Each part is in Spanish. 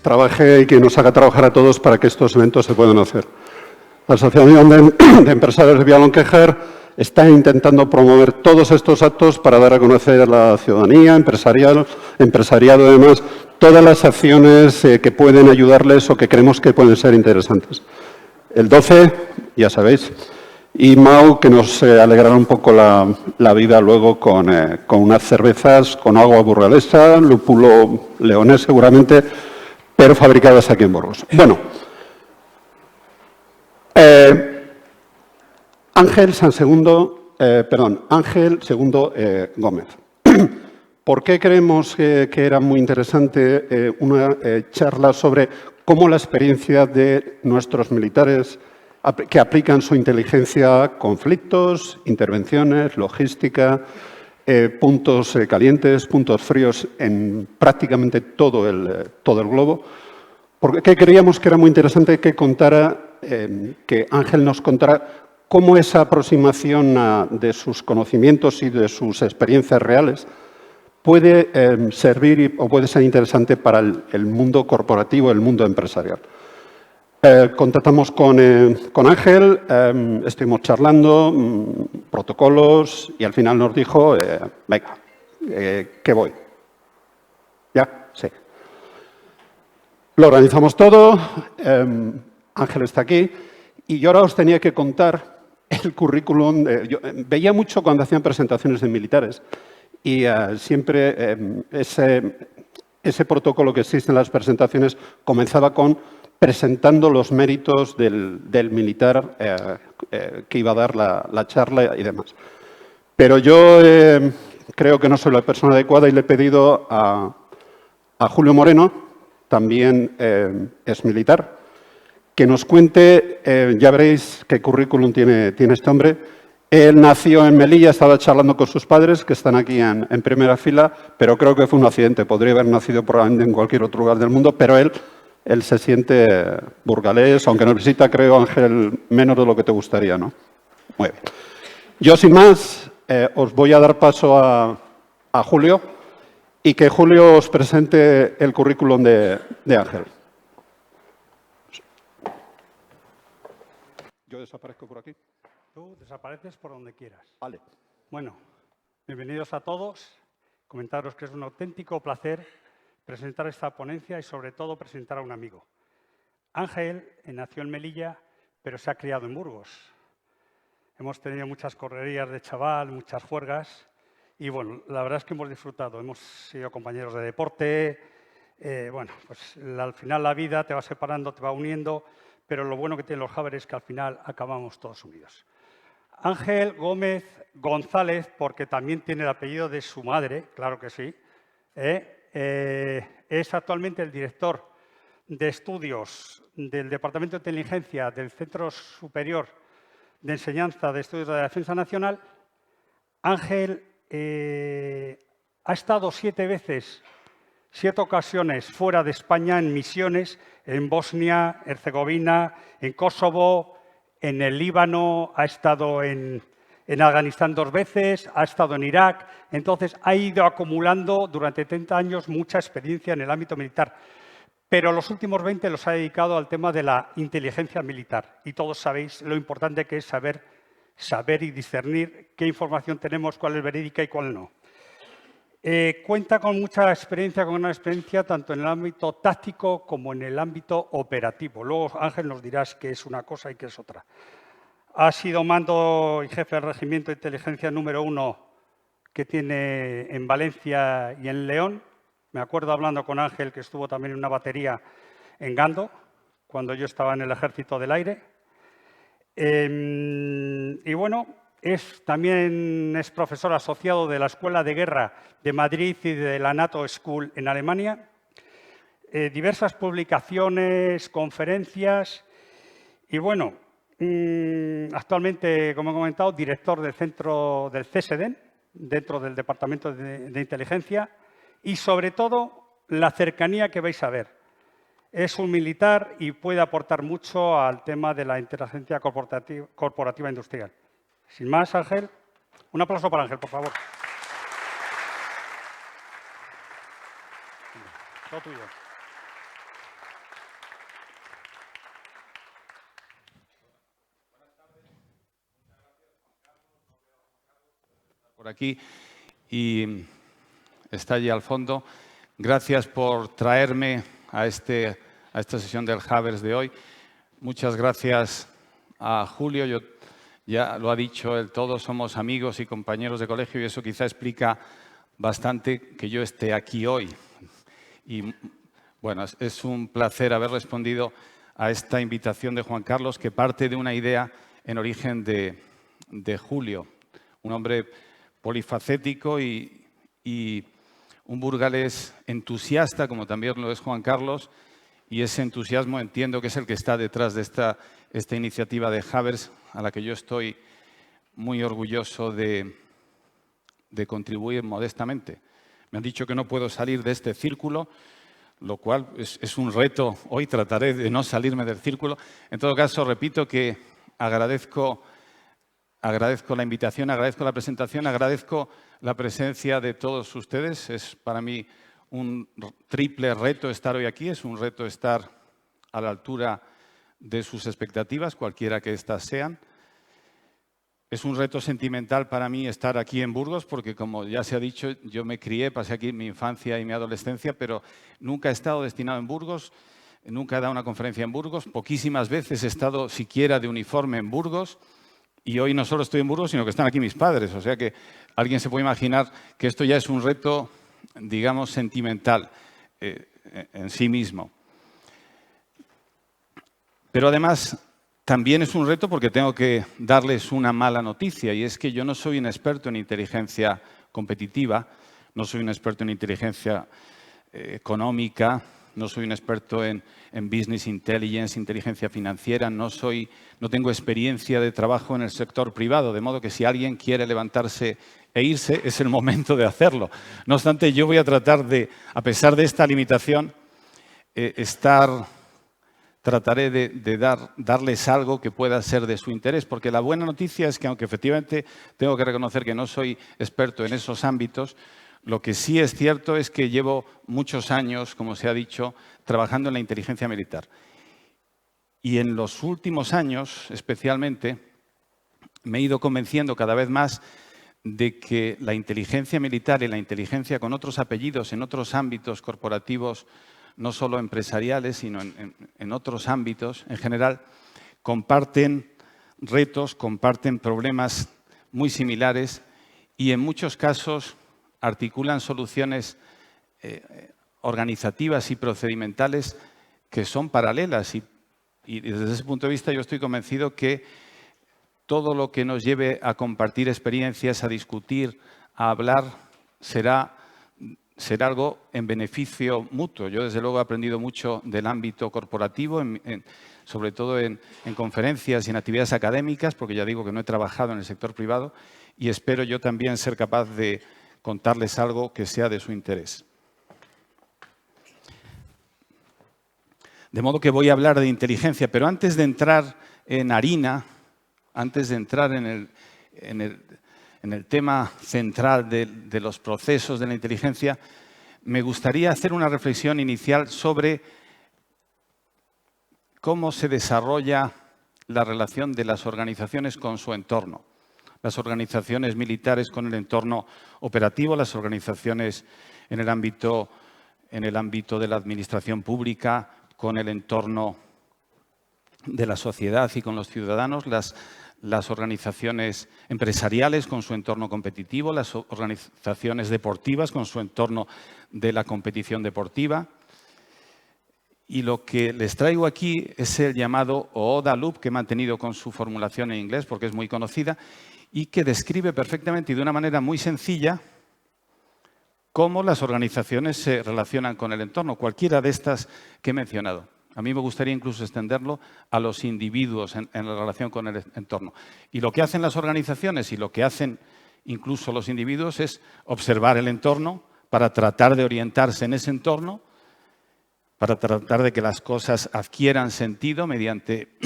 trabaje y que nos haga trabajar a todos para que estos eventos se puedan hacer. La Asociación de Empresarios de Vialonquejar está intentando promover todos estos actos para dar a conocer a la ciudadanía, empresariado y demás, todas las acciones que pueden ayudarles o que creemos que pueden ser interesantes. El 12, ya sabéis, y Mau, que nos alegrará un poco la vida luego con unas cervezas, con agua burgalesa, lúpulo leonés seguramente, pero fabricadas aquí en Burgos. Bueno, Ángel Segundo Gómez. ¿Por qué creemos que era muy interesante una charla sobre cómo la experiencia de nuestros militares que aplican su inteligencia a conflictos, intervenciones, logística, puntos calientes, puntos fríos en prácticamente todo el globo? ¿Por qué creíamos que era muy interesante que Ángel nos contara cómo esa aproximación de sus conocimientos y de sus experiencias reales puede servir o puede ser interesante para el mundo corporativo, el mundo empresarial? Contactamos con Ángel, estuvimos charlando, protocolos, y al final nos dijo, venga, que voy. ¿Ya? Sí. Lo organizamos todo, Ángel está aquí, y yo ahora os tenía que contar el currículum. Yo veía mucho cuando hacían presentaciones de militares, y siempre ese protocolo que existe en las presentaciones comenzaba con presentando los méritos del militar que iba a dar la charla y demás. Pero yo creo que no soy la persona adecuada y le he pedido a Julio Moreno, también es militar, que nos cuente, ya veréis qué currículum tiene este hombre. Él nació en Melilla, estaba charlando con sus padres, que están aquí en primera fila, pero creo que fue un accidente. Podría haber nacido probablemente en cualquier otro lugar del mundo, pero él se siente burgalés, aunque nos visita, creo, Ángel, menos de lo que te gustaría, ¿no? Muy bien. Yo, sin más, os voy a dar paso a Julio y que Julio os presente el currículum de Ángel. Yo desaparezco por aquí. Tú desapareces por donde quieras. Vale. Bueno, bienvenidos a todos. Comentaros que es un auténtico placer presentar esta ponencia y, sobre todo, presentar a un amigo. Ángel nació en Melilla, pero se ha criado en Burgos. Hemos tenido muchas correrías de chaval, muchas juergas, y, bueno, la verdad es que hemos disfrutado. Hemos sido compañeros de deporte. Bueno, pues al final la vida te va separando, te va uniendo, pero lo bueno que tienen los Jáveres es que al final acabamos todos unidos. Ángel Gómez González, porque también tiene el apellido de su madre, claro que sí, es actualmente el director de estudios del Departamento de Inteligencia del Centro Superior de Enseñanza de Estudios de la Defensa Nacional. Ángel ha estado 7 ocasiones fuera de España en misiones en Bosnia, Herzegovina, en Kosovo, en el Líbano, ha estado en Afganistán 2 veces, ha estado en Irak. Entonces, ha ido acumulando durante 30 años mucha experiencia en el ámbito militar. Pero los últimos 20 los ha dedicado al tema de la inteligencia militar. Y todos sabéis lo importante que es saber y discernir qué información tenemos, cuál es verídica y cuál no. Cuenta con mucha experiencia, con una experiencia tanto en el ámbito táctico como en el ámbito operativo. Luego, Ángel, nos dirás qué es una cosa y qué es otra. Ha sido mando y jefe del Regimiento de Inteligencia número 1 que tiene en Valencia y en León. Me acuerdo hablando con Ángel, que estuvo también en una batería en Gando, cuando yo estaba en el Ejército del Aire. Y bueno, también es profesor asociado de la Escuela de Guerra de Madrid y de la NATO School en Alemania. Diversas publicaciones, conferencias y, bueno, actualmente, como he comentado, director del centro del CSDEN, dentro del Departamento de Inteligencia, y, sobre todo, la cercanía que vais a ver. Es un militar y puede aportar mucho al tema de la inteligencia corporativa industrial. Sin más, Ángel, un aplauso para Ángel, por favor. Todo tuyo. por aquí y está allí al fondo. Gracias por traerme a esta sesión del Havers de hoy. Muchas gracias a Julio. Ya lo ha dicho él, todos somos amigos y compañeros de colegio y eso quizá explica bastante que yo esté aquí hoy. Y bueno, es un placer haber respondido a esta invitación de Juan Carlos, que parte de una idea en origen de Julio, un hombre polifacético y un burgalés entusiasta, como también lo es Juan Carlos, y ese entusiasmo entiendo que es el que está detrás de esta iniciativa de Havers, a la que yo estoy muy orgulloso de contribuir modestamente. Me han dicho que no puedo salir de este círculo, lo cual es un reto. Hoy trataré de no salirme del círculo. En todo caso, repito que agradezco la invitación, agradezco la presentación, agradezco la presencia de todos ustedes. Es para mí un triple reto estar hoy aquí. Es un reto estar a la altura de sus expectativas, cualquiera que éstas sean. Es un reto sentimental para mí estar aquí en Burgos porque, como ya se ha dicho, yo me crié, pasé aquí mi infancia y mi adolescencia, pero nunca he estado destinado en Burgos, nunca he dado una conferencia en Burgos, poquísimas veces he estado siquiera de uniforme en Burgos y hoy no solo estoy en Burgos, sino que están aquí mis padres. O sea que alguien se puede imaginar que esto ya es un reto, digamos, sentimental en sí mismo. Pero además también es un reto porque tengo que darles una mala noticia y es que yo no soy un experto en inteligencia competitiva, no soy un experto en inteligencia económica, no soy un experto en business intelligence, inteligencia financiera, no tengo experiencia de trabajo en el sector privado, de modo que si alguien quiere levantarse e irse, es el momento de hacerlo. No obstante, yo voy a tratar de, a pesar de esta limitación, trataré de darles algo que pueda ser de su interés, porque la buena noticia es que, aunque efectivamente tengo que reconocer que no soy experto en esos ámbitos, lo que sí es cierto es que llevo muchos años, como se ha dicho, trabajando en la inteligencia militar. Y en los últimos años, especialmente, me he ido convenciendo cada vez más de que la inteligencia militar y la inteligencia con otros apellidos en otros ámbitos corporativos, no solo empresariales, sino en otros ámbitos en general, comparten retos, comparten problemas muy similares y en muchos casos articulan soluciones organizativas y procedimentales que son paralelas. Y desde ese punto de vista yo estoy convencido que todo lo que nos lleve a compartir experiencias, a discutir, a hablar, será algo en beneficio mutuo. Yo, desde luego, he aprendido mucho del ámbito corporativo, sobre todo en conferencias y en actividades académicas, porque ya digo que no he trabajado en el sector privado, y espero yo también ser capaz de contarles algo que sea de su interés. De modo que voy a hablar de inteligencia, pero antes de entrar en harina, antes de entrar en el tema central de los procesos de la inteligencia, me gustaría hacer una reflexión inicial sobre cómo se desarrolla la relación de las organizaciones con su entorno. Las organizaciones militares con el entorno operativo, las organizaciones en el ámbito de la administración pública, con el entorno de la sociedad y con los ciudadanos, las organizaciones empresariales con su entorno competitivo, las organizaciones deportivas con su entorno de la competición deportiva. Y lo que les traigo aquí es el llamado OODA Loop, que he mantenido con su formulación en inglés porque es muy conocida y que describe perfectamente y de una manera muy sencilla cómo las organizaciones se relacionan con el entorno, cualquiera de estas que he mencionado. A mí me gustaría incluso extenderlo a los individuos en la relación con el entorno. Y lo que hacen las organizaciones y lo que hacen incluso los individuos es observar el entorno para tratar de orientarse en ese entorno, para tratar de que las cosas adquieran sentido mediante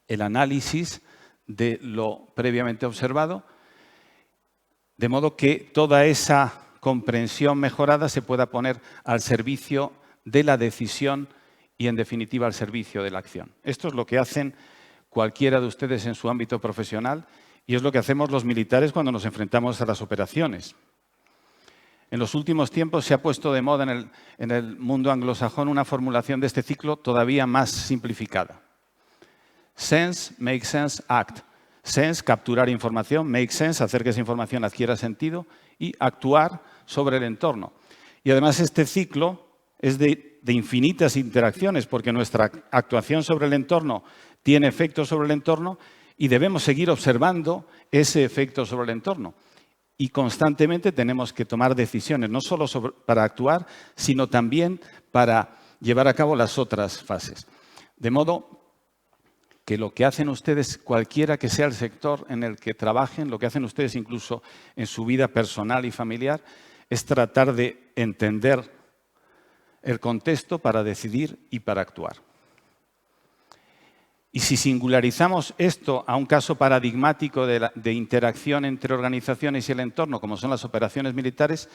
el análisis de lo previamente observado, de modo que toda esa comprensión mejorada se pueda poner al servicio de la decisión y, en definitiva, al servicio de la acción. Esto es lo que hacen cualquiera de ustedes en su ámbito profesional Y es lo que hacemos los militares cuando nos enfrentamos a las operaciones. En los últimos tiempos se ha puesto de moda en el mundo anglosajón una formulación de este ciclo todavía más simplificada. Sense, make sense, act. Sense, capturar información. Make sense, hacer que esa información adquiera sentido. Y actuar sobre el entorno. Y además este ciclo es de infinitas interacciones, porque nuestra actuación sobre el entorno tiene efectos sobre el entorno y debemos seguir observando ese efecto sobre el entorno. Y constantemente tenemos que tomar decisiones, no solo para actuar, sino también para llevar a cabo las otras fases. De modo que lo que hacen ustedes, cualquiera que sea el sector en el que trabajen, lo que hacen ustedes incluso en su vida personal y familiar, es tratar de entender el contexto para decidir y para actuar. Y si singularizamos esto a un caso paradigmático de interacción entre organizaciones y el entorno, como son las operaciones militares,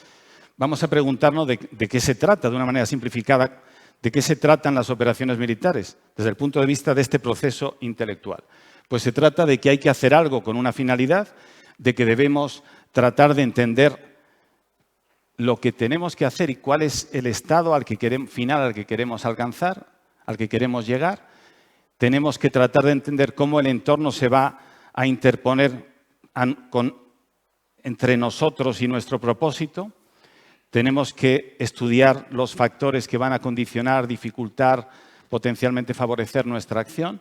vamos a preguntarnos de qué se trata, de una manera simplificada, de qué se tratan las operaciones militares, desde el punto de vista de este proceso intelectual. Pues se trata de que hay que hacer algo con una finalidad, de que debemos tratar de entender lo que tenemos que hacer y cuál es el estado final al que queremos alcanzar, al que queremos llegar. Tenemos que tratar de entender cómo el entorno se va a interponer entre nosotros y nuestro propósito. Tenemos que estudiar los factores que van a condicionar, dificultar, potencialmente favorecer nuestra acción.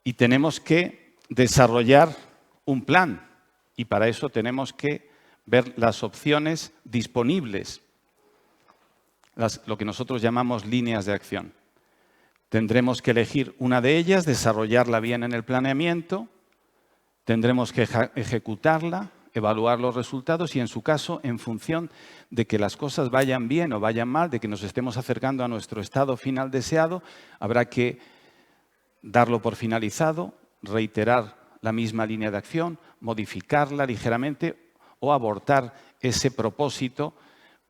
Y tenemos que desarrollar un plan. Y para eso tenemos que ver las opciones disponibles, lo que nosotros llamamos líneas de acción. Tendremos que elegir una de ellas, desarrollarla bien en el planeamiento, tendremos que ejecutarla, evaluar los resultados y, en su caso, en función de que las cosas vayan bien o vayan mal, de que nos estemos acercando a nuestro estado final deseado, habrá que darlo por finalizado, reiterar la misma línea de acción, modificarla ligeramente o abortar ese propósito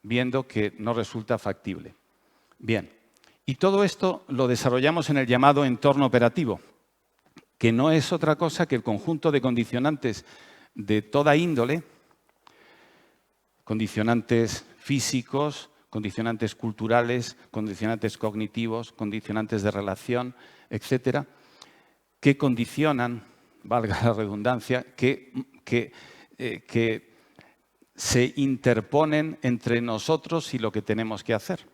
viendo que no resulta factible. Bien. Y todo esto lo desarrollamos en el llamado entorno operativo, que no es otra cosa que el conjunto de condicionantes de toda índole, condicionantes físicos, condicionantes culturales, condicionantes cognitivos, condicionantes de relación, etcétera, que condicionan, valga la redundancia, que se interponen entre nosotros y lo que tenemos que hacer.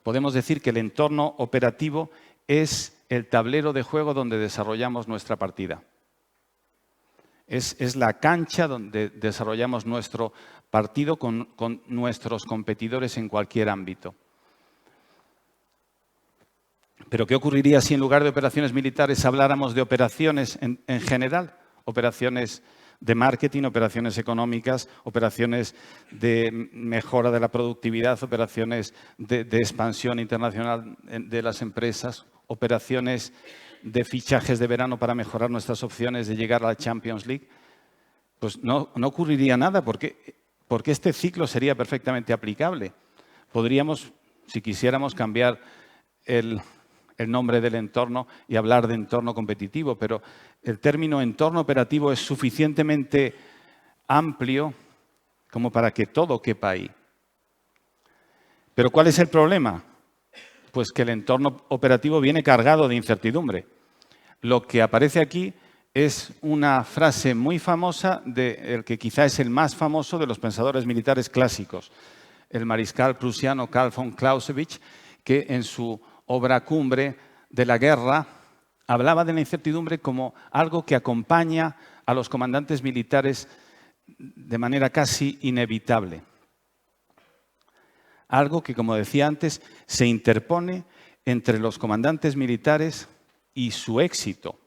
Podemos decir que el entorno operativo es el tablero de juego donde desarrollamos nuestra partida. Es la cancha donde desarrollamos nuestro partido con nuestros competidores en cualquier ámbito. Pero ¿qué ocurriría si en lugar de operaciones militares habláramos de operaciones en general? Operaciones de marketing, operaciones económicas, operaciones de mejora de la productividad, operaciones de expansión internacional de las empresas, operaciones de fichajes de verano para mejorar nuestras opciones de llegar a la Champions League. Pues no ocurriría nada porque este ciclo sería perfectamente aplicable. Podríamos, si quisiéramos, cambiar el nombre del entorno y hablar de entorno competitivo, pero el término entorno operativo es suficientemente amplio como para que todo quepa ahí. ¿Pero cuál es el problema? Pues que el entorno operativo viene cargado de incertidumbre. Lo que aparece aquí es una frase muy famosa del que quizá es el más famoso de los pensadores militares clásicos, el mariscal prusiano Karl von Clausewitz, que en su obra cumbre de la guerra hablaba de la incertidumbre como algo que acompaña a los comandantes militares de manera casi inevitable. Algo que, como decía antes, se interpone entre los comandantes militares y su éxito.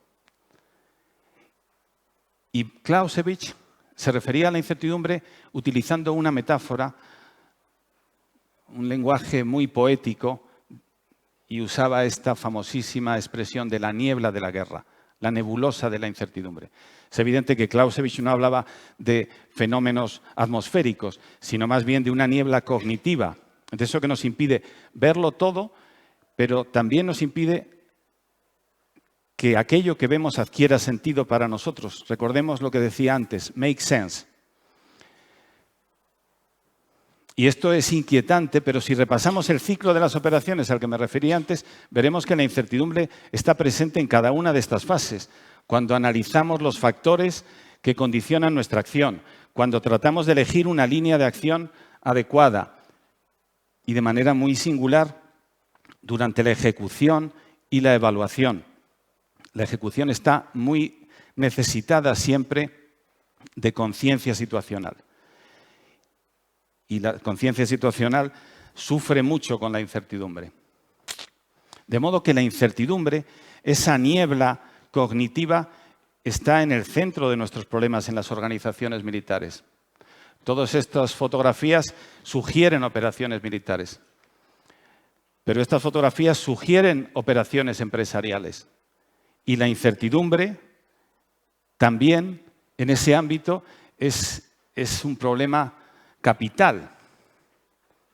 Y Clausewitz se refería a la incertidumbre utilizando una metáfora, un lenguaje muy poético, y usaba esta famosísima expresión de la niebla de la guerra, la nebulosa de la incertidumbre. Es evidente que Clausewitz no hablaba de fenómenos atmosféricos, sino más bien de una niebla cognitiva, de eso que nos impide verlo todo, pero también nos impide que aquello que vemos adquiera sentido para nosotros. Recordemos lo que decía antes, make sense. Y esto es inquietante, pero si repasamos el ciclo de las operaciones al que me referí antes, veremos que la incertidumbre está presente en cada una de estas fases. Cuando analizamos los factores que condicionan nuestra acción, cuando tratamos de elegir una línea de acción adecuada y de manera muy singular durante la ejecución y la evaluación. La ejecución está muy necesitada siempre de conciencia situacional. Y la conciencia situacional sufre mucho con la incertidumbre. De modo que la incertidumbre, esa niebla cognitiva, está en el centro de nuestros problemas en las organizaciones militares. Todas estas fotografías sugieren operaciones militares, pero estas fotografías sugieren operaciones empresariales. Y la incertidumbre también en ese ámbito es un problema capital.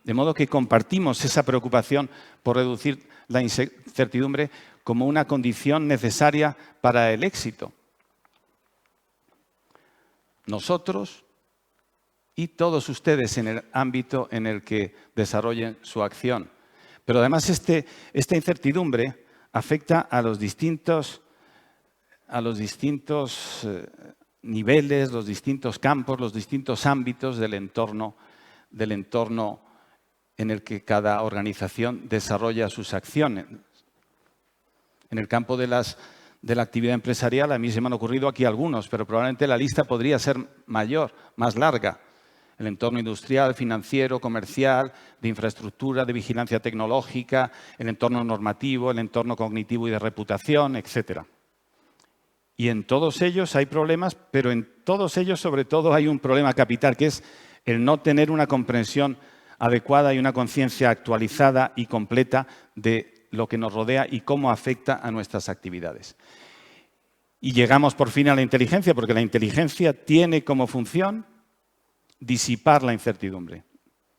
De modo que compartimos esa preocupación por reducir la incertidumbre como una condición necesaria para el éxito. Nosotros y todos ustedes en el ámbito en el que desarrollen su acción. Pero además esta incertidumbre afecta a los distintos niveles, los distintos campos, los distintos ámbitos del entorno en el que cada organización desarrolla sus acciones. En el campo de la actividad empresarial, a mí se me han ocurrido aquí algunos, pero probablemente la lista podría ser mayor, más larga. El entorno industrial, financiero, comercial, de infraestructura, de vigilancia tecnológica, el entorno normativo, el entorno cognitivo y de reputación, etcétera. Y en todos ellos hay problemas, pero en todos ellos sobre todo hay un problema capital, que es el no tener una comprensión adecuada y una conciencia actualizada y completa de lo que nos rodea y cómo afecta a nuestras actividades. Y llegamos por fin a la inteligencia, porque la inteligencia tiene como función disipar la incertidumbre.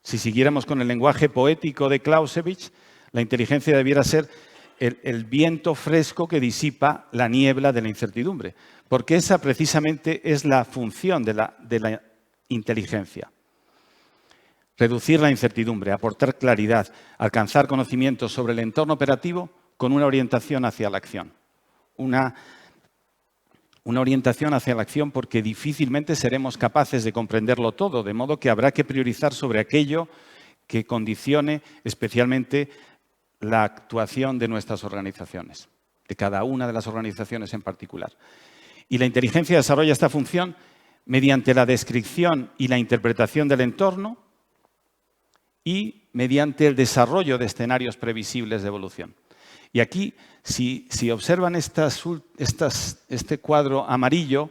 Si siguiéramos con el lenguaje poético de Clausewitz, la inteligencia debiera ser el viento fresco que disipa la niebla de la incertidumbre, porque esa precisamente es la función de la inteligencia. Reducir la incertidumbre, aportar claridad, alcanzar conocimientos sobre el entorno operativo con una orientación hacia la acción. Una orientación hacia la acción porque difícilmente seremos capaces de comprenderlo todo, de modo que habrá que priorizar sobre aquello que condicione especialmente la actuación de nuestras organizaciones, de cada una de las organizaciones en particular. Y la inteligencia desarrolla esta función mediante la descripción y la interpretación del entorno y mediante el desarrollo de escenarios previsibles de evolución. Y aquí, si observan este cuadro amarillo,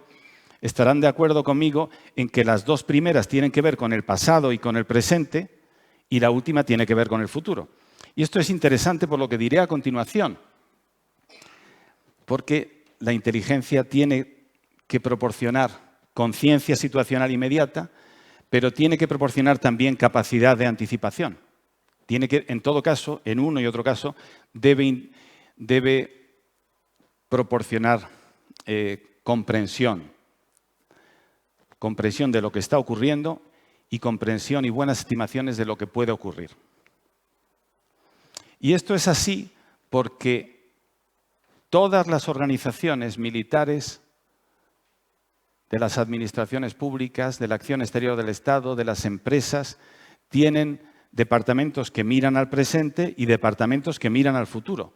estarán de acuerdo conmigo en que las dos primeras tienen que ver con el pasado y con el presente, y la última tiene que ver con el futuro. Y esto es interesante por lo que diré a continuación, porque la inteligencia tiene que proporcionar conciencia situacional inmediata, pero tiene que proporcionar también capacidad de anticipación. Tiene que, en todo caso, en uno y otro caso, debe proporcionar comprensión de lo que está ocurriendo y comprensión y buenas estimaciones de lo que puede ocurrir. Y esto es así porque todas las organizaciones militares, de las administraciones públicas, de la acción exterior del Estado, de las empresas, tienen departamentos que miran al presente y departamentos que miran al futuro.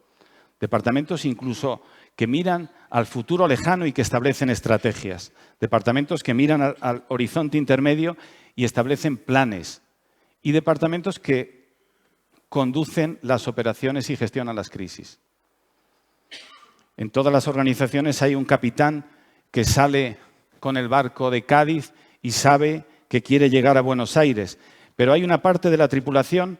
Departamentos incluso que miran al futuro lejano y que establecen estrategias. Departamentos que miran al horizonte intermedio y establecen planes. Y departamentos que conducen las operaciones y gestionan las crisis. En todas las organizaciones hay un capitán que sale con el barco de Cádiz y sabe que quiere llegar a Buenos Aires. Pero hay una parte de la tripulación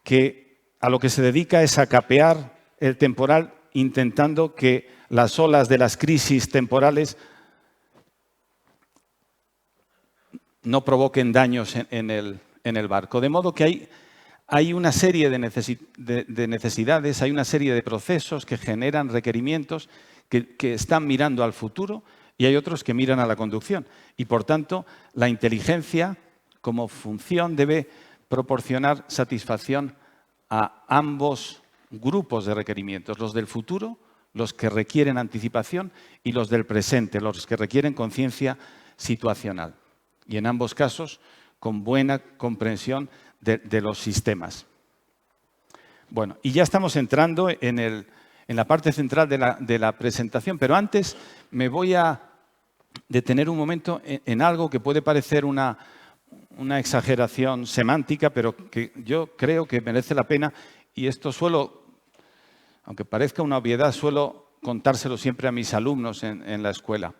que a lo que se dedica es a capear el temporal, intentando que las olas de las crisis temporales no provoquen daños en el barco. De modo que hay una serie de necesidades, hay una serie de procesos que generan requerimientos que están mirando al futuro y hay otros que miran a la conducción. Y, por tanto, la inteligencia como función debe proporcionar satisfacción a ambos grupos de requerimientos, los del futuro, los que requieren anticipación, y los del presente, los que requieren conciencia situacional. Y en ambos casos, con buena comprensión de los sistemas. Bueno, y ya estamos entrando en la parte central de la presentación, pero antes me voy a detener un momento en algo que puede parecer una exageración semántica, pero que yo creo que merece la pena, y esto suelo, aunque parezca una obviedad, suelo contárselo siempre a mis alumnos en la escuela.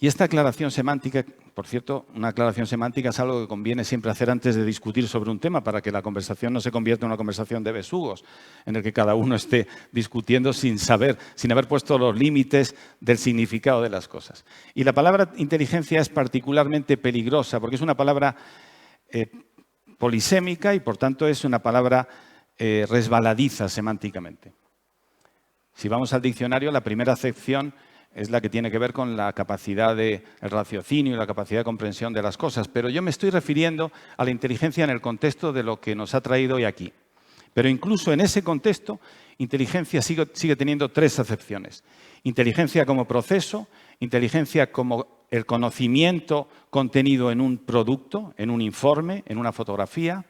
Y esta aclaración semántica, por cierto, una aclaración semántica es algo que conviene siempre hacer antes de discutir sobre un tema para que la conversación no se convierta en una conversación de besugos, en el que cada uno esté discutiendo sin haber puesto los límites del significado de las cosas. Y la palabra inteligencia es particularmente peligrosa porque es una palabra polisémica y, por tanto, es una palabra resbaladiza semánticamente. Si vamos al diccionario, la primera acepción es la que tiene que ver con la capacidad del raciocinio y la capacidad de comprensión de las cosas. Pero yo me estoy refiriendo a la inteligencia en el contexto de lo que nos ha traído hoy aquí. Pero incluso en ese contexto, inteligencia sigue teniendo tres acepciones. Inteligencia como proceso, inteligencia como el conocimiento contenido en un producto, en un informe, en una fotografía,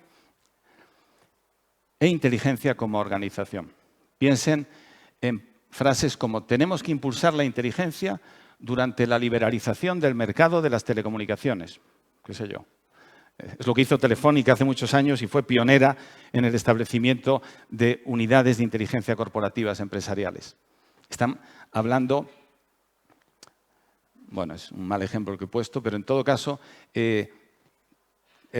e inteligencia como organización. Piensen en frases como: tenemos que impulsar la inteligencia durante la liberalización del mercado de las telecomunicaciones. ¿Qué sé yo? Es lo que hizo Telefónica hace muchos años y fue pionera en el establecimiento de unidades de inteligencia corporativas empresariales. Están hablando, bueno, es un mal ejemplo el que he puesto, pero en todo caso, el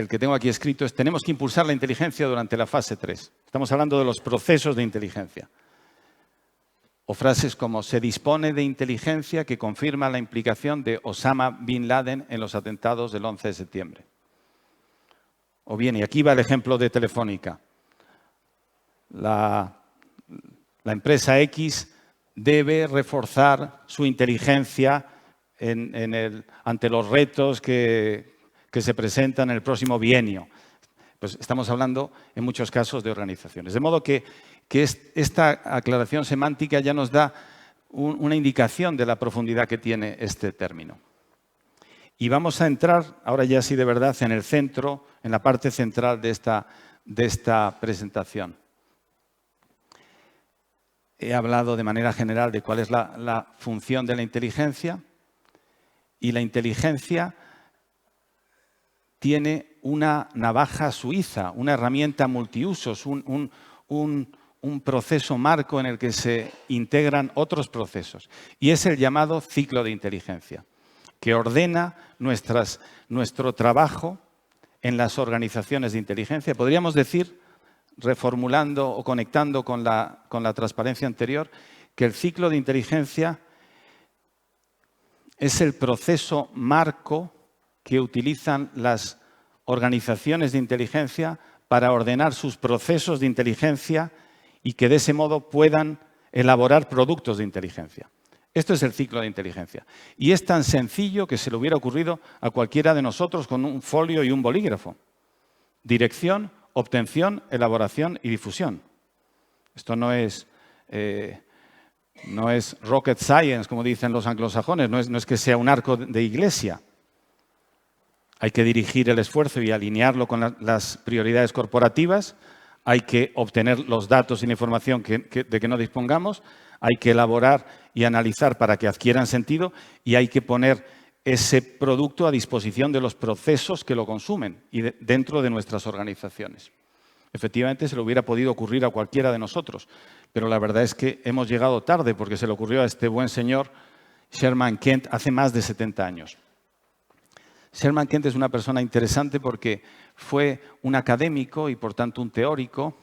que tengo aquí escrito es: tenemos que impulsar la inteligencia durante la fase 3. Estamos hablando de los procesos de inteligencia. O frases como: se dispone de inteligencia que confirma la implicación de Osama Bin Laden en los atentados del 11 de septiembre. O bien, y aquí va el ejemplo de Telefónica, la empresa X debe reforzar su inteligencia ante los retos que se presentan en el próximo bienio. Pues estamos hablando, en muchos casos, de organizaciones. De modo que esta aclaración semántica ya nos da una indicación de la profundidad que tiene este término. Y vamos a entrar, ahora ya sí de verdad, en el centro, en la parte central de esta presentación. He hablado de manera general de cuál es la función de la inteligencia, y la inteligencia tiene una navaja suiza, una herramienta multiusos, un proceso marco en el que se integran otros procesos. Y es el llamado ciclo de inteligencia, que ordena nuestro trabajo en las organizaciones de inteligencia. Podríamos decir, reformulando o conectando con la transparencia anterior, que el ciclo de inteligencia es el proceso marco que utilizan las organizaciones de inteligencia para ordenar sus procesos de inteligencia y que de ese modo puedan elaborar productos de inteligencia. Esto es el ciclo de inteligencia. Y es tan sencillo que se le hubiera ocurrido a cualquiera de nosotros con un folio y un bolígrafo. Dirección, obtención, elaboración y difusión. Esto no es rocket science, como dicen los anglosajones, no es que sea un arco de iglesia. Hay que dirigir el esfuerzo y alinearlo con las prioridades corporativas, hay que obtener los datos y la información de que no dispongamos, hay que elaborar y analizar para que adquieran sentido y hay que poner ese producto a disposición de los procesos que lo consumen y dentro de nuestras organizaciones. Efectivamente, se le hubiera podido ocurrir a cualquiera de nosotros, pero la verdad es que hemos llegado tarde porque se le ocurrió a este buen señor Sherman Kent hace más de 70 años. Sherman Kent es una persona interesante porque fue un académico y, por tanto, un teórico,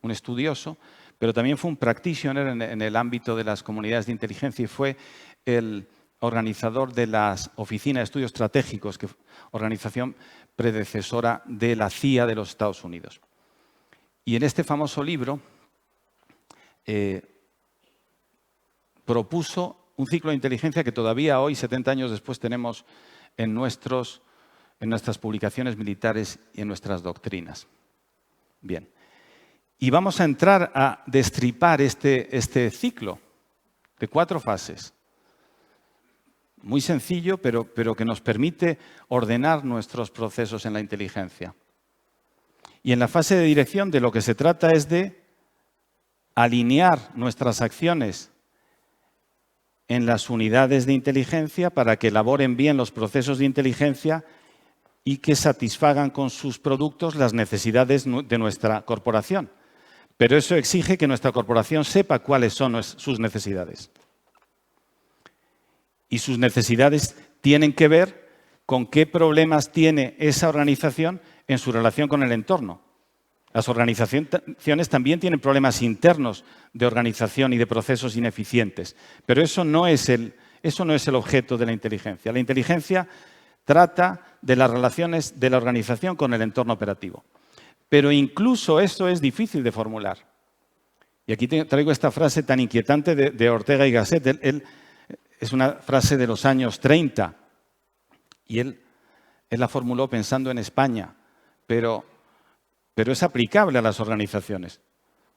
un estudioso, pero también fue un practitioner en el ámbito de las comunidades de inteligencia y fue el organizador de las Oficinas de Estudios Estratégicos, que organización predecesora de la CIA de los Estados Unidos. Y en este famoso libro propuso un ciclo de inteligencia que todavía hoy, 70 años después, tenemos en nuestras publicaciones militares y en nuestras doctrinas. Bien. Y vamos a entrar a destripar este ciclo de 4 fases. Muy sencillo, pero que nos permite ordenar nuestros procesos en la inteligencia. Y en la fase de dirección de lo que se trata es de alinear nuestras acciones en las unidades de inteligencia para que elaboren bien los procesos de inteligencia y que satisfagan con sus productos las necesidades de nuestra corporación. Pero eso exige que nuestra corporación sepa cuáles son sus necesidades. Y sus necesidades tienen que ver con qué problemas tiene esa organización en su relación con el entorno. Las organizaciones también tienen problemas internos de organización y de procesos ineficientes, pero eso no es el objeto de la inteligencia. La inteligencia trata de las relaciones de la organización con el entorno operativo. Pero incluso eso es difícil de formular. Y aquí traigo esta frase tan inquietante de Ortega y Gasset. Es una frase de los años 30 y él la formuló pensando en España, pero es aplicable a las organizaciones.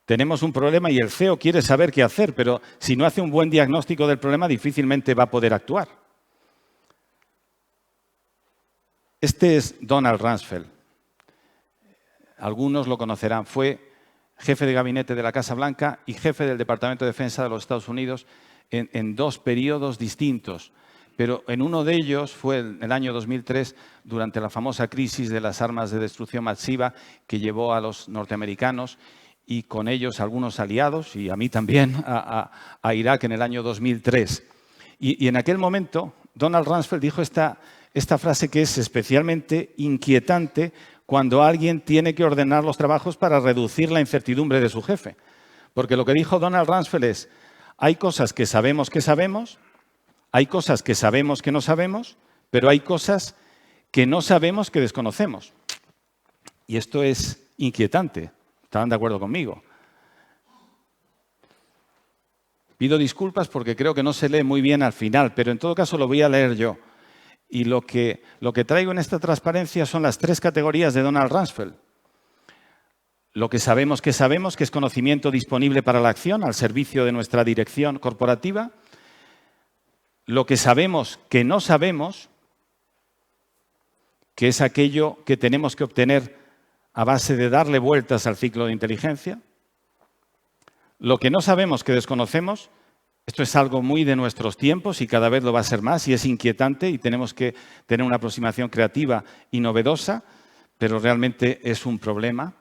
Tenemos un problema y el CEO quiere saber qué hacer, pero si no hace un buen diagnóstico del problema, difícilmente va a poder actuar. Este es Donald Rumsfeld. Algunos lo conocerán. Fue jefe de gabinete de la Casa Blanca y jefe del Departamento de Defensa de los Estados Unidos en 2 periodos distintos. Pero en uno de ellos fue en el año 2003, durante la famosa crisis de las armas de destrucción masiva que llevó a los norteamericanos y con ellos algunos aliados, y a mí también, a Irak en el año 2003. Y en aquel momento, Donald Rumsfeld dijo esta frase que es especialmente inquietante cuando alguien tiene que ordenar los trabajos para reducir la incertidumbre de su jefe. Porque lo que dijo Donald Rumsfeld es: hay cosas que sabemos, hay cosas que sabemos que no sabemos, pero hay cosas que no sabemos que desconocemos. Y esto es inquietante. ¿Estarán de acuerdo conmigo? Pido disculpas porque creo que no se lee muy bien al final, pero en todo caso lo voy a leer yo. Y lo que traigo en esta transparencia son las 3 categorías de Donald Rumsfeld. Lo que sabemos, que es conocimiento disponible para la acción, al servicio de nuestra dirección corporativa. Lo que sabemos que no sabemos, que es aquello que tenemos que obtener a base de darle vueltas al ciclo de inteligencia. Lo que no sabemos, que desconocemos, esto es algo muy de nuestros tiempos y cada vez lo va a ser más y es inquietante y tenemos que tener una aproximación creativa y novedosa, pero realmente es un problema.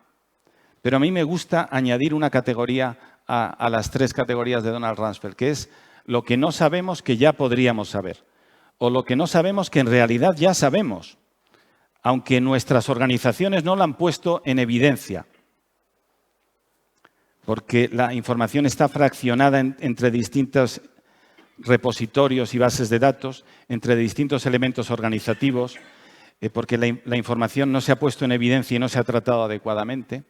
Pero a mí me gusta añadir una categoría a las 3 categorías de Donald Rumsfeld, que es lo que no sabemos que ya podríamos saber, o lo que no sabemos que en realidad ya sabemos, aunque nuestras organizaciones no lo han puesto en evidencia, porque la información está fraccionada entre distintos repositorios y bases de datos, entre distintos elementos organizativos, porque la información no se ha puesto en evidencia y no se ha tratado adecuadamente.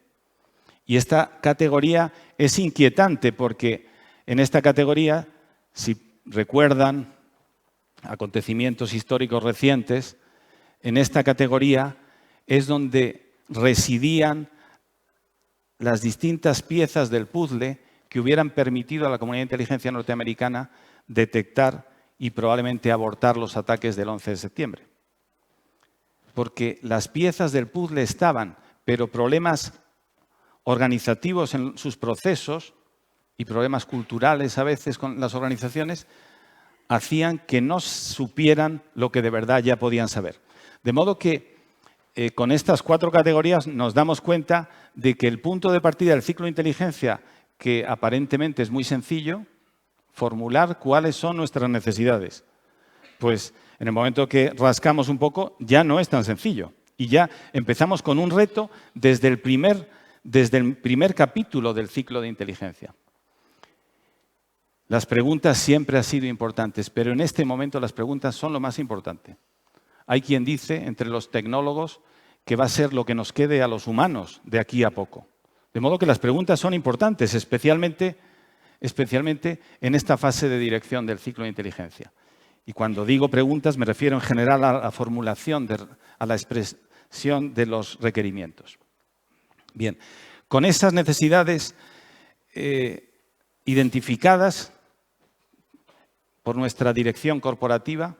Y esta categoría es inquietante porque en esta categoría, si recuerdan acontecimientos históricos recientes, en esta categoría es donde residían las distintas piezas del puzzle que hubieran permitido a la comunidad de inteligencia norteamericana detectar y probablemente abortar los ataques del 11 de septiembre. Porque las piezas del puzzle estaban, pero problemas organizativos en sus procesos y problemas culturales a veces con las organizaciones hacían que no supieran lo que de verdad ya podían saber. De modo que con estas 4 categorías nos damos cuenta de que el punto de partida del ciclo de inteligencia, que aparentemente es muy sencillo, formular cuáles son nuestras necesidades. Pues en el momento que rascamos un poco ya no es tan sencillo y ya empezamos con un reto desde el primer capítulo del ciclo de inteligencia. Las preguntas siempre han sido importantes, pero en este momento las preguntas son lo más importante. Hay quien dice, entre los tecnólogos, que va a ser lo que nos quede a los humanos de aquí a poco. De modo que las preguntas son importantes, especialmente especialmente en esta fase de dirección del ciclo de inteligencia. Y cuando digo preguntas me refiero en general a la formulación, a la expresión de los requerimientos. Bien, con esas necesidades identificadas por nuestra dirección corporativa,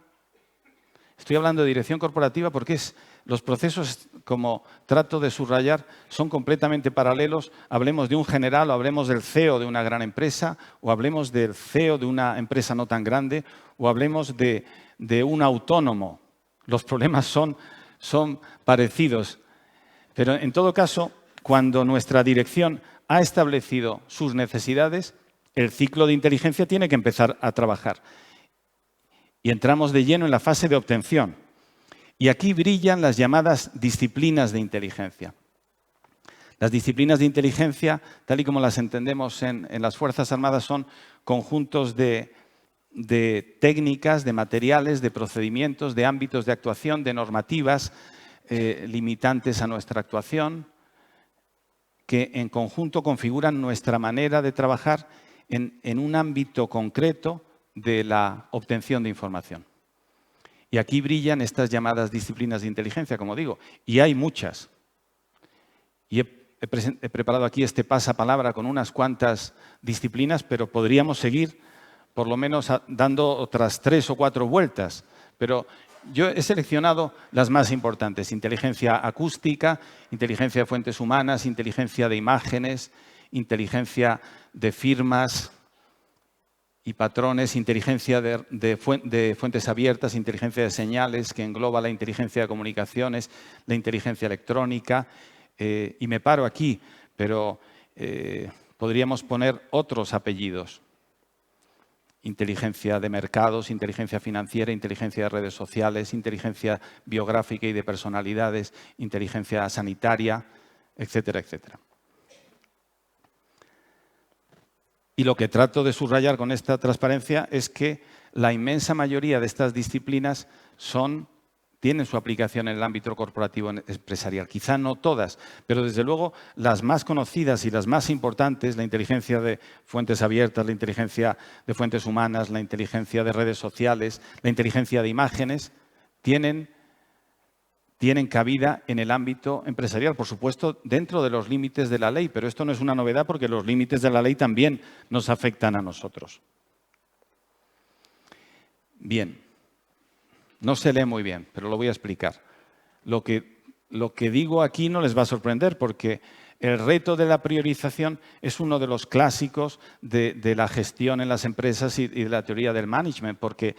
estoy hablando de dirección corporativa porque los procesos, como trato de subrayar, son completamente paralelos. Hablemos de un general o hablemos del CEO de una gran empresa o hablemos del CEO de una empresa no tan grande o hablemos de un autónomo. Los problemas son parecidos. Pero en todo caso, cuando nuestra dirección ha establecido sus necesidades, el ciclo de inteligencia tiene que empezar a trabajar. Y entramos de lleno en la fase de obtención. Y aquí brillan las llamadas disciplinas de inteligencia. Las disciplinas de inteligencia, tal y como las entendemos en las Fuerzas Armadas, son conjuntos de técnicas, de materiales, de procedimientos, de ámbitos de actuación, de normativas limitantes a nuestra actuación, que en conjunto configuran nuestra manera de trabajar en un ámbito concreto de la obtención de información. Y aquí brillan estas llamadas disciplinas de inteligencia, como digo, y hay muchas. Y he preparado aquí este pasapalabra con unas cuantas disciplinas, pero podríamos seguir por lo menos dando otras 3 o 4 vueltas. Pero yo he seleccionado las más importantes: inteligencia acústica, inteligencia de fuentes humanas, inteligencia de imágenes, inteligencia de firmas y patrones, inteligencia de fuentes abiertas, inteligencia de señales, que engloba la inteligencia de comunicaciones, la inteligencia electrónica. Y me paro aquí, pero podríamos poner otros apellidos. Inteligencia de mercados, inteligencia financiera, inteligencia de redes sociales, inteligencia biográfica y de personalidades, inteligencia sanitaria, etcétera, etcétera. Y lo que trato de subrayar con esta transparencia es que la inmensa mayoría de estas disciplinas tienen su aplicación en el ámbito corporativo empresarial. Quizá no todas, pero desde luego las más conocidas y las más importantes, la inteligencia de fuentes abiertas, la inteligencia de fuentes humanas, la inteligencia de redes sociales, la inteligencia de imágenes, tienen cabida en el ámbito empresarial, por supuesto, dentro de los límites de la ley, pero esto no es una novedad porque los límites de la ley también nos afectan a nosotros. Bien, no se lee muy bien, pero lo voy a explicar. Lo que digo aquí no les va a sorprender porque el reto de la priorización es uno de los clásicos de la gestión en las empresas y de la teoría del management, porque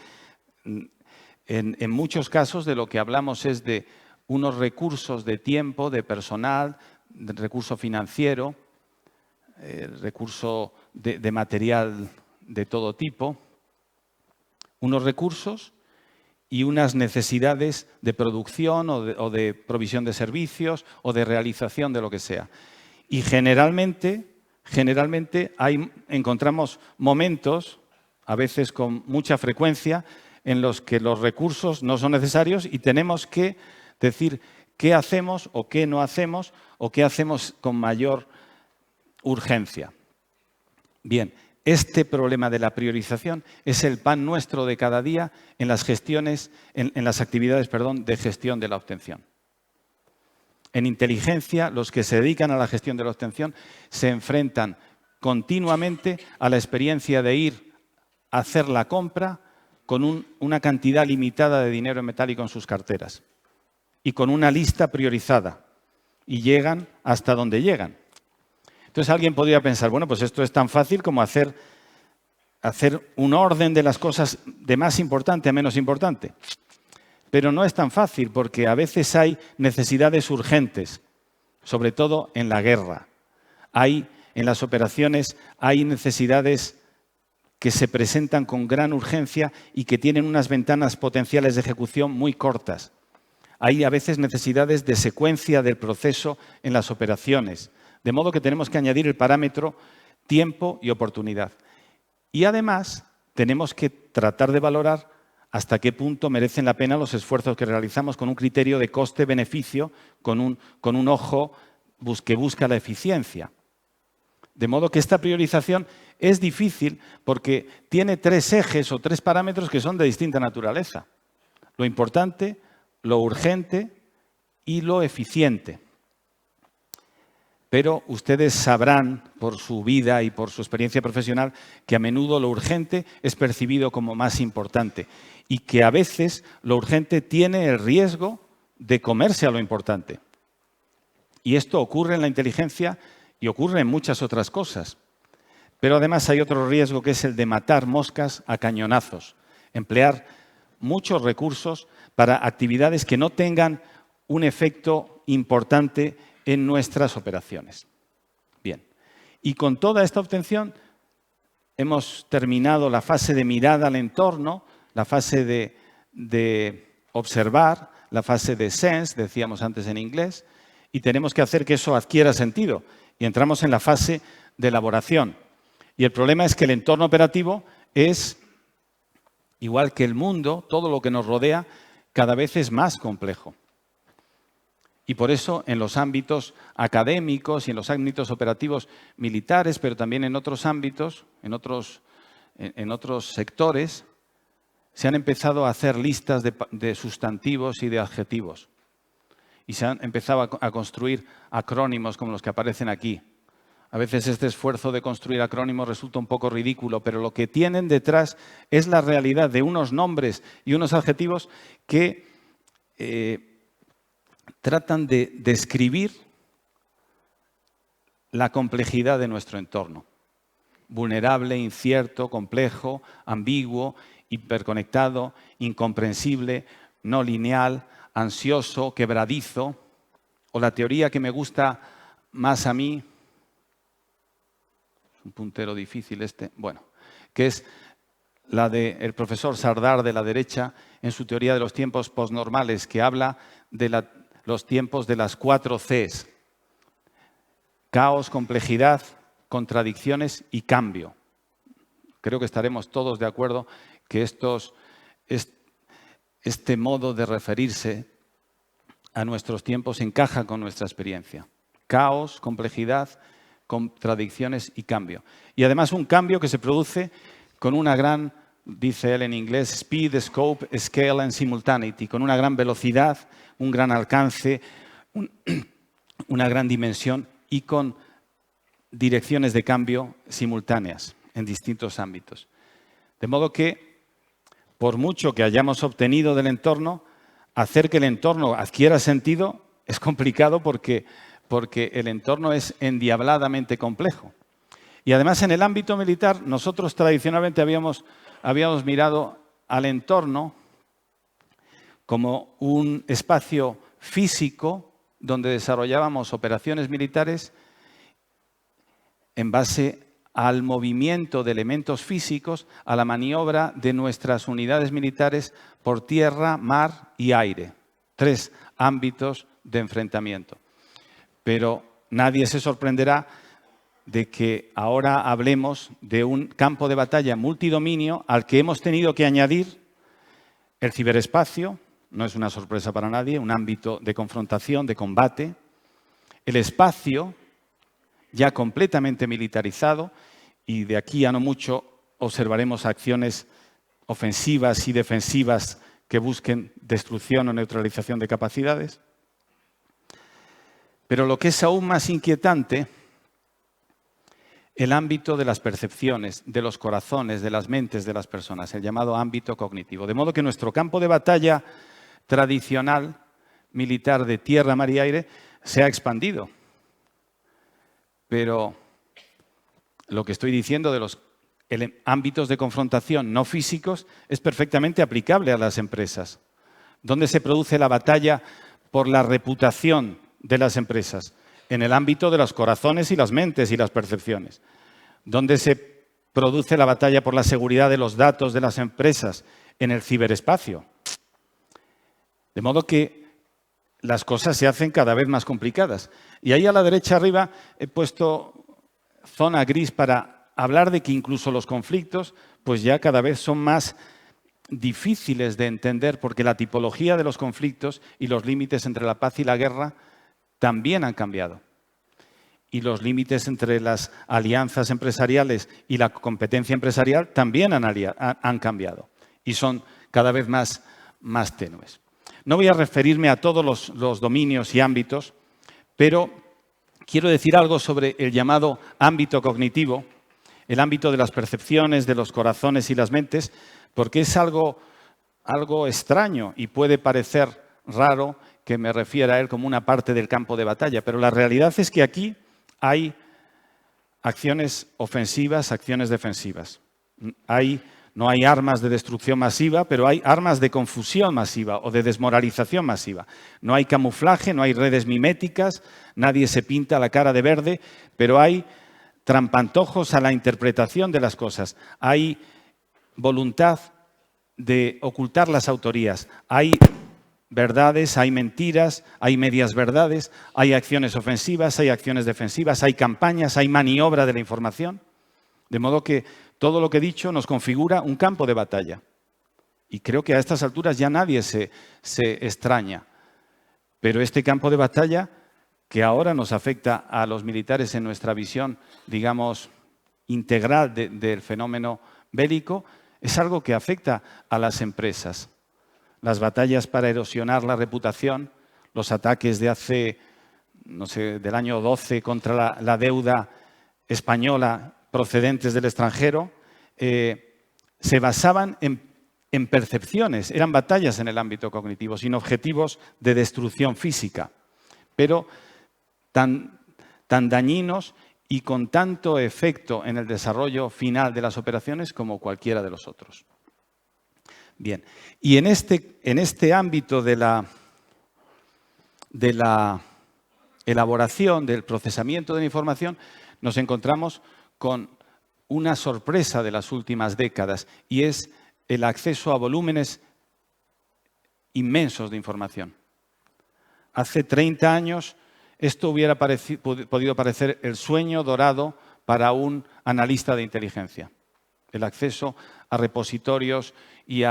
en muchos casos de lo que hablamos es de unos recursos de tiempo, de personal, de recurso financiero, recurso de material de todo tipo, unos recursos y unas necesidades de producción o de provisión de servicios o de realización de lo que sea. Y generalmente encontramos momentos, a veces con mucha frecuencia, en los que los recursos no son necesarios y tenemos que decir qué hacemos o qué no hacemos o qué hacemos con mayor urgencia. Bien, este problema de la priorización es el pan nuestro de cada día en las actividades de gestión de la obtención. En inteligencia, los que se dedican a la gestión de la obtención se enfrentan continuamente a la experiencia de ir a hacer la compra con una cantidad limitada de dinero en metálico en sus carteras y con una lista priorizada, y llegan hasta donde llegan. Entonces alguien podría pensar, bueno, pues esto es tan fácil como hacer un orden de las cosas de más importante a menos importante. Pero no es tan fácil porque a veces hay necesidades urgentes, sobre todo en la guerra. En las operaciones hay necesidades que se presentan con gran urgencia y que tienen unas ventanas potenciales de ejecución muy cortas. Hay a veces necesidades de secuencia del proceso en las operaciones, de modo que tenemos que añadir el parámetro tiempo y oportunidad. Y además tenemos que tratar de valorar hasta qué punto merecen la pena los esfuerzos que realizamos con un criterio de coste-beneficio, con un ojo que busca la eficiencia. De modo que esta priorización es difícil porque tiene 3 ejes o 3 parámetros que son de distinta naturaleza. Lo importante, lo urgente y lo eficiente. Pero ustedes sabrán, por su vida y por su experiencia profesional, que a menudo lo urgente es percibido como más importante y que a veces lo urgente tiene el riesgo de comerse a lo importante. Y esto ocurre en la inteligencia y ocurre en muchas otras cosas. Pero además hay otro riesgo que es el de matar moscas a cañonazos, emplear muchos recursos para actividades que no tengan un efecto importante en nuestras operaciones. Bien, y con toda esta obtención hemos terminado la fase de mirada al entorno, la fase de observar, la fase de sense, decíamos antes en inglés, y tenemos que hacer que eso adquiera sentido. Y entramos en la fase de elaboración. Y el problema es que el entorno operativo es, igual que el mundo, todo lo que nos rodea, cada vez es más complejo. Y por eso en los ámbitos académicos y en los ámbitos operativos militares, pero también en otros ámbitos, en otros sectores, se han empezado a hacer listas de sustantivos y de adjetivos. Y se han empezado a construir acrónimos como los que aparecen aquí. A veces este esfuerzo de construir acrónimos resulta un poco ridículo, pero lo que tienen detrás es la realidad de unos nombres y unos adjetivos que tratan de describir la complejidad de nuestro entorno. Vulnerable, incierto, complejo, ambiguo, hiperconectado, incomprensible, no lineal, ansioso, quebradizo, o la teoría que me gusta más a mí, un puntero difícil este, bueno, que es la del profesor Sardar de la derecha en su teoría de los tiempos postnormales, que habla de los tiempos de las 4 Cs. Caos, complejidad, contradicciones y cambio. Creo que estaremos todos de acuerdo que este modo de referirse a nuestros tiempos encaja con nuestra experiencia. Caos, complejidad, contradicciones y cambio. Y además un cambio que se produce con una gran, dice él en inglés, speed, scope, scale and simultaneity, con una gran velocidad, un gran alcance, una gran dimensión y con direcciones de cambio simultáneas en distintos ámbitos. De modo que, por mucho que hayamos obtenido del entorno, hacer que el entorno adquiera sentido es complicado porque el entorno es endiabladamente complejo. Y además en el ámbito militar nosotros tradicionalmente habíamos mirado al entorno como un espacio físico donde desarrollábamos operaciones militares en base al movimiento de elementos físicos, a la maniobra de nuestras unidades militares por tierra, mar y aire. 3 ámbitos de enfrentamiento. Pero nadie se sorprenderá de que ahora hablemos de un campo de batalla multidominio al que hemos tenido que añadir el ciberespacio, no es una sorpresa para nadie, un ámbito de confrontación, de combate, el espacio ya completamente militarizado, y de aquí a no mucho observaremos acciones ofensivas y defensivas que busquen destrucción o neutralización de capacidades. Pero lo que es aún más inquietante, el ámbito de las percepciones, de los corazones, de las mentes de las personas, el llamado ámbito cognitivo. De modo que nuestro campo de batalla tradicional, militar de tierra, mar y aire, se ha expandido. Pero lo que estoy diciendo de los ámbitos de confrontación no físicos es perfectamente aplicable a las empresas. ¿Dónde se produce la batalla por la reputación de las empresas? En el ámbito de los corazones y las mentes y las percepciones. ¿Dónde se produce la batalla por la seguridad de los datos de las empresas? En el ciberespacio. De modo que las cosas se hacen cada vez más complicadas. Y ahí a la derecha arriba he puesto zona gris para hablar de que incluso los conflictos pues ya cada vez son más difíciles de entender porque la tipología de los conflictos y los límites entre la paz y la guerra también han cambiado. y los límites entre las alianzas empresariales y la competencia empresarial también han cambiado y son cada vez más tenues. No voy a referirme a todos los dominios y ámbitos, pero quiero decir algo sobre el llamado ámbito cognitivo, el ámbito de las percepciones, de los corazones y las mentes, porque es algo extraño y puede parecer raro que me refiera a él como una parte del campo de batalla, pero la realidad es que aquí hay acciones ofensivas, acciones defensivas. No hay armas de destrucción masiva, pero hay armas de confusión masiva o de desmoralización masiva. No hay camuflaje, no hay redes miméticas, nadie se pinta la cara de verde, pero hay trampantojos a la interpretación de las cosas. Hay voluntad de ocultar las autorías. Hay verdades, hay mentiras, hay medias verdades, hay acciones ofensivas, hay acciones defensivas, hay campañas, hay maniobra de la información. De modo que todo lo que he dicho nos configura un campo de batalla. Y creo que a estas alturas ya nadie se extraña. Pero este campo de batalla, que ahora nos afecta a los militares en nuestra visión, digamos, integral del fenómeno bélico, es algo que afecta a las empresas. Las batallas para erosionar la reputación, los ataques de hace, no sé, del año 12 contra la deuda española procedentes del extranjero, se basaban en percepciones, eran batallas en el ámbito cognitivo, sin objetivos de destrucción física, pero tan dañinos y con tanto efecto en el desarrollo final de las operaciones como cualquiera de los otros. Bien, y en este ámbito de la elaboración, del procesamiento de la información, nos encontramos con una sorpresa de las últimas décadas y es el acceso a volúmenes inmensos de información. Hace 30 años esto hubiera podido parecer el sueño dorado para un analista de inteligencia. El acceso a repositorios y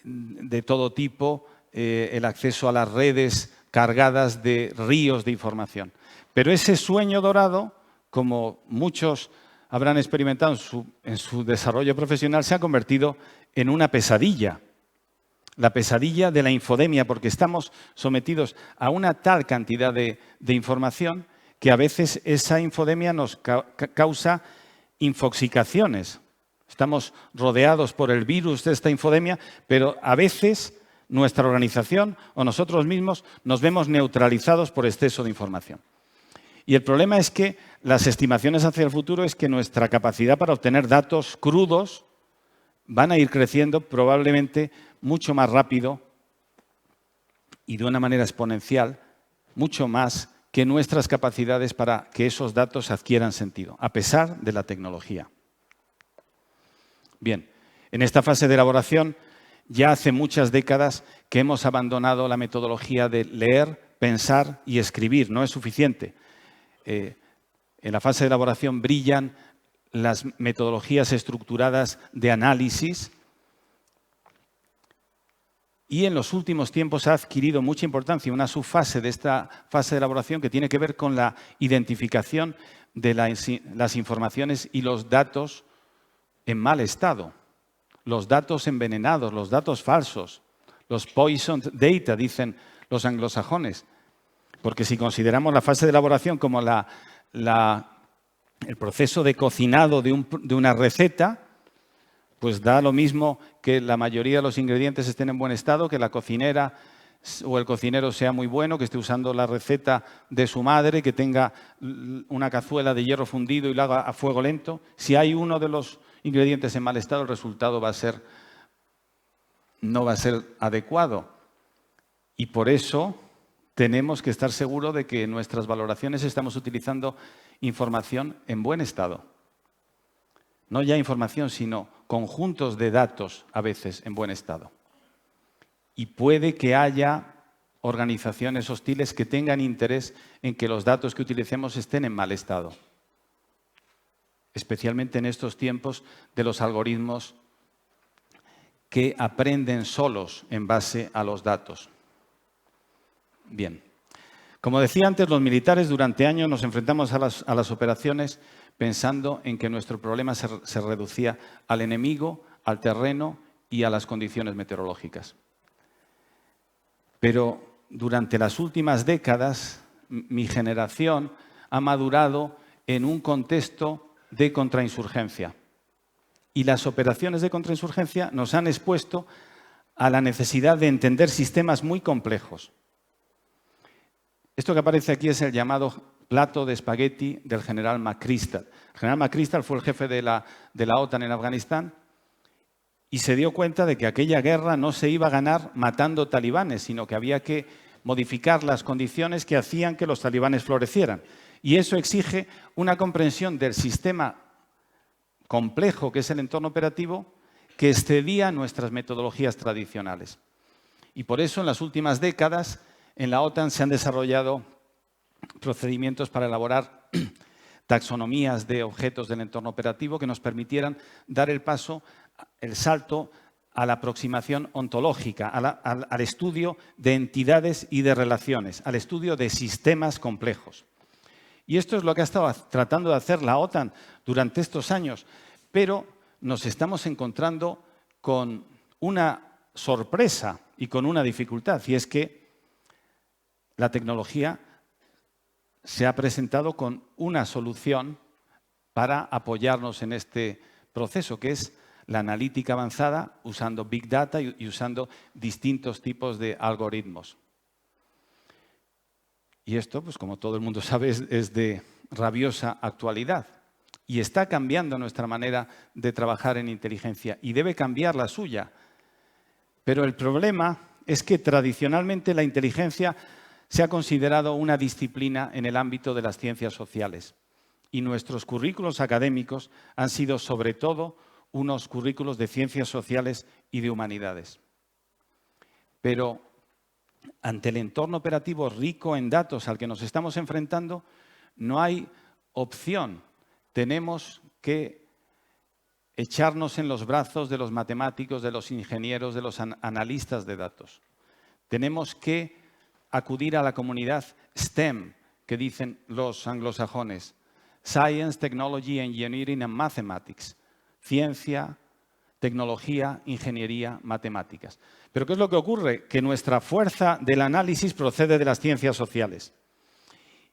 de todo tipo, el acceso a las redes cargadas de ríos de información. Pero ese sueño dorado, como muchos habrán experimentado en su desarrollo profesional, se ha convertido en una pesadilla. La pesadilla de la infodemia, porque estamos sometidos a una tal cantidad de información que a veces esa infodemia nos causa infoxicaciones. Estamos rodeados por el virus de esta infodemia, pero a veces nuestra organización o nosotros mismos nos vemos neutralizados por exceso de información. Y el problema es que las estimaciones hacia el futuro es que nuestra capacidad para obtener datos crudos van a ir creciendo probablemente mucho más rápido y de una manera exponencial, mucho más que nuestras capacidades para que esos datos adquieran sentido, a pesar de la tecnología. Bien, en esta fase de elaboración ya hace muchas décadas que hemos abandonado la metodología de leer, pensar y escribir. No es suficiente. En la fase de elaboración brillan las metodologías estructuradas de análisis y en los últimos tiempos ha adquirido mucha importancia una subfase de esta fase de elaboración que tiene que ver con la identificación de las informaciones y los datos en mal estado, los datos envenenados, los datos falsos, los poisoned data, dicen los anglosajones. Porque si consideramos la fase de elaboración como el proceso de cocinado de una receta, pues da lo mismo que la mayoría de los ingredientes estén en buen estado, que la cocinera o el cocinero sea muy bueno, que esté usando la receta de su madre, que tenga una cazuela de hierro fundido y la haga a fuego lento. Si hay uno de los ingredientes en mal estado, el resultado no va a ser adecuado. Y por eso tenemos que estar seguros de que en nuestras valoraciones estamos utilizando información en buen estado. No ya información, sino conjuntos de datos, a veces, en buen estado. Y puede que haya organizaciones hostiles que tengan interés en que los datos que utilicemos estén en mal estado. Especialmente en estos tiempos de los algoritmos que aprenden solos en base a los datos. Bien, Como decía antes, los militares durante años nos enfrentamos a las operaciones pensando en que nuestro problema se reducía al enemigo, al terreno y a las condiciones meteorológicas. Pero durante las últimas décadas, mi generación ha madurado en un contexto de contrainsurgencia. Y las operaciones de contrainsurgencia nos han expuesto a la necesidad de entender sistemas muy complejos. Esto que aparece aquí es el llamado plato de espagueti del general McChrystal. El general McChrystal fue el jefe de la OTAN en Afganistán y se dio cuenta de que aquella guerra no se iba a ganar matando talibanes, sino que había que modificar las condiciones que hacían que los talibanes florecieran. Y eso exige una comprensión del sistema complejo que es el entorno operativo que excedía nuestras metodologías tradicionales. Y por eso en las últimas décadas en la OTAN se han desarrollado procedimientos para elaborar taxonomías de objetos del entorno operativo que nos permitieran dar el salto a la aproximación ontológica, al estudio de entidades y de relaciones, al estudio de sistemas complejos. Y esto es lo que ha estado tratando de hacer la OTAN durante estos años, pero nos estamos encontrando con una sorpresa y con una dificultad, y es que la tecnología se ha presentado con una solución para apoyarnos en este proceso, que es la analítica avanzada usando Big Data y usando distintos tipos de algoritmos. Y esto, pues como todo el mundo sabe, es de rabiosa actualidad y está cambiando nuestra manera de trabajar en inteligencia y debe cambiar la suya. Pero el problema es que tradicionalmente la inteligencia se ha considerado una disciplina en el ámbito de las ciencias sociales y nuestros currículos académicos han sido sobre todo unos currículos de ciencias sociales y de humanidades. Pero ante el entorno operativo rico en datos al que nos estamos enfrentando, no hay opción. Tenemos que echarnos en los brazos de los matemáticos, de los ingenieros, de los analistas de datos. Tenemos que acudir a la comunidad STEM, que dicen los anglosajones, Science, Technology, Engineering and Mathematics, ciencia, tecnología, ingeniería, matemáticas. Pero ¿qué es lo que ocurre? Que nuestra fuerza del análisis procede de las ciencias sociales.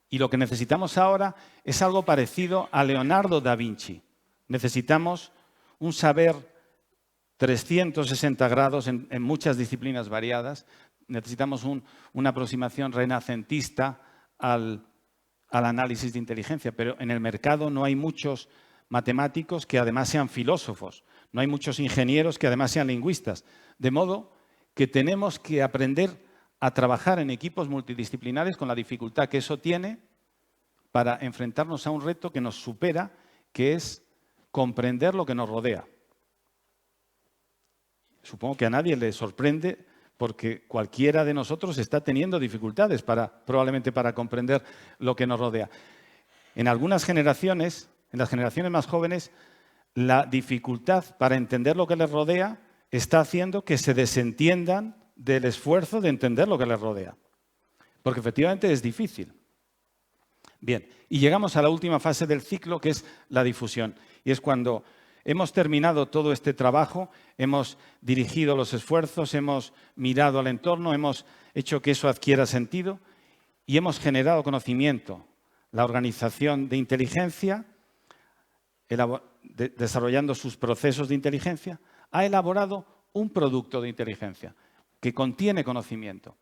Y lo que necesitamos ahora es algo parecido a Leonardo da Vinci. Necesitamos un saber 360 grados en muchas disciplinas variadas. Necesitamos una aproximación renacentista al análisis de inteligencia, pero en el mercado no hay muchos matemáticos que además sean filósofos, no hay muchos ingenieros que además sean lingüistas, de modo que tenemos que aprender a trabajar en equipos multidisciplinares con la dificultad que eso tiene para enfrentarnos a un reto que nos supera, que es comprender lo que nos rodea. Supongo que a nadie le sorprende porque cualquiera de nosotros está teniendo dificultades probablemente para comprender lo que nos rodea. En algunas generaciones, en las generaciones más jóvenes, la dificultad para entender lo que les rodea está haciendo que se desentiendan del esfuerzo de entender lo que les rodea. Porque efectivamente es difícil. Bien, y llegamos a la última fase del ciclo, que es la difusión. Y es cuando hemos terminado todo este trabajo, hemos dirigido los esfuerzos, hemos mirado al entorno, hemos hecho que eso adquiera sentido y hemos generado conocimiento. La organización de inteligencia, desarrollando sus procesos de inteligencia, ha elaborado un producto de inteligencia que contiene conocimiento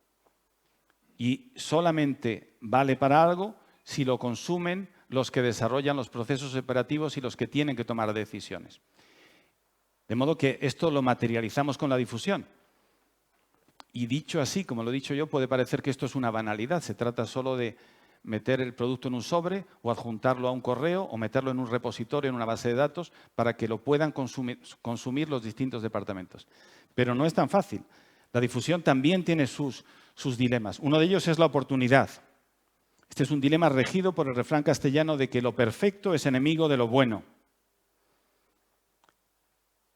y solamente vale para algo si lo consumen los que desarrollan los procesos operativos y los que tienen que tomar decisiones. De modo que esto lo materializamos con la difusión. Y dicho así, como lo he dicho yo, puede parecer que esto es una banalidad. Se trata solo de meter el producto en un sobre o adjuntarlo a un correo o meterlo en un repositorio, en una base de datos, para que lo puedan consumir los distintos departamentos. Pero no es tan fácil. La difusión también tiene sus dilemas. Uno de ellos es la oportunidad. Este es un dilema regido por el refrán castellano de que lo perfecto es enemigo de lo bueno.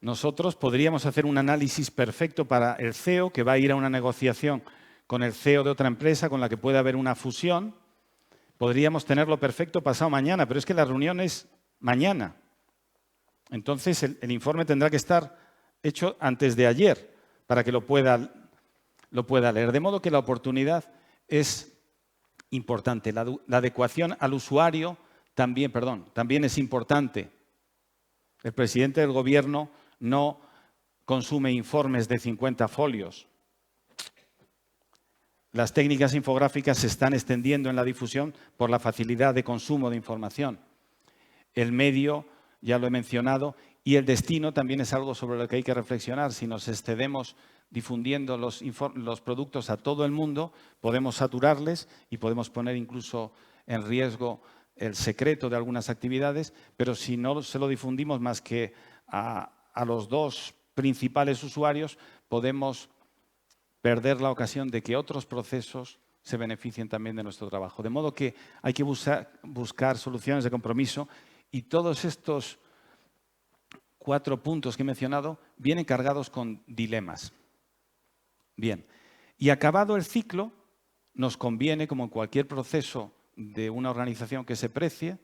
Nosotros podríamos hacer un análisis perfecto para el CEO que va a ir a una negociación con el CEO de otra empresa con la que puede haber una fusión. Podríamos tenerlo perfecto pasado mañana, pero es que la reunión es mañana. Entonces, el informe tendrá que estar hecho antes de ayer para que lo pueda leer. De modo que la oportunidad es importante. La adecuación al usuario también es importante. El presidente del Gobierno no consume informes de 50 folios. Las técnicas infográficas se están extendiendo en la difusión por la facilidad de consumo de información. El medio, ya lo he mencionado, y el destino también es algo sobre lo que hay que reflexionar. Si nos excedemos difundiendo los productos a todo el mundo, podemos saturarles y podemos poner incluso en riesgo el secreto de algunas actividades, pero si no se lo difundimos más que a los dos principales usuarios, podemos perder la ocasión de que otros procesos se beneficien también de nuestro trabajo. De modo que hay que buscar soluciones de compromiso y todos estos 4 puntos que he mencionado vienen cargados con dilemas. Bien, y acabado el ciclo, nos conviene, como en cualquier proceso de una organización que se precie,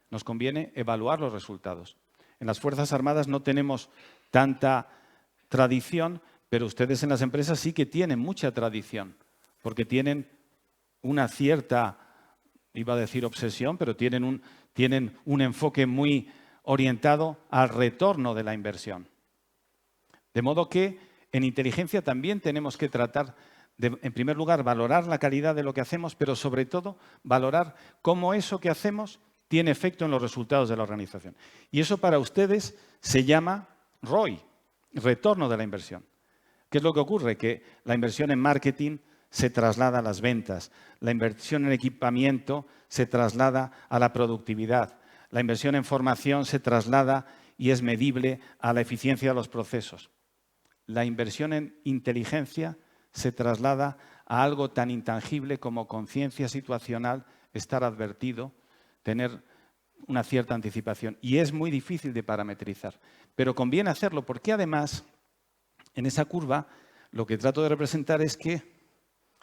nos conviene evaluar los resultados. En las Fuerzas Armadas no tenemos tanta tradición, pero ustedes en las empresas sí que tienen mucha tradición, porque tienen una cierta, iba a decir obsesión, pero tienen un enfoque muy orientado al retorno de la inversión. De modo que en inteligencia también tenemos que tratar de, en primer lugar, valorar la calidad de lo que hacemos, pero sobre todo valorar cómo eso que hacemos tiene efecto en los resultados de la organización. Y eso para ustedes se llama ROI, retorno de la inversión. ¿Qué es lo que ocurre? Que la inversión en marketing se traslada a las ventas, la inversión en equipamiento se traslada a la productividad, la inversión en formación se traslada y es medible a la eficiencia de los procesos. La inversión en inteligencia se traslada a algo tan intangible como conciencia situacional, estar advertido, tener una cierta anticipación. Y es muy difícil de parametrizar, pero conviene hacerlo porque además, en esa curva, lo que trato de representar es que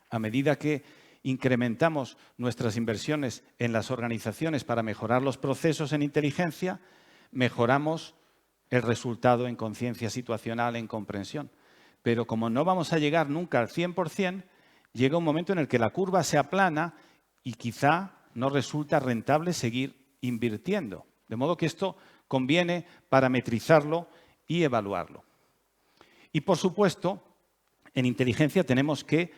a medida que incrementamos nuestras inversiones en las organizaciones para mejorar los procesos en inteligencia, mejoramos el resultado en conciencia situacional, en comprensión. Pero como no vamos a llegar nunca al 100%, llega un momento en el que la curva se aplana y quizá no resulta rentable seguir invirtiendo. De modo que esto conviene parametrizarlo y evaluarlo. Y por supuesto, en inteligencia tenemos que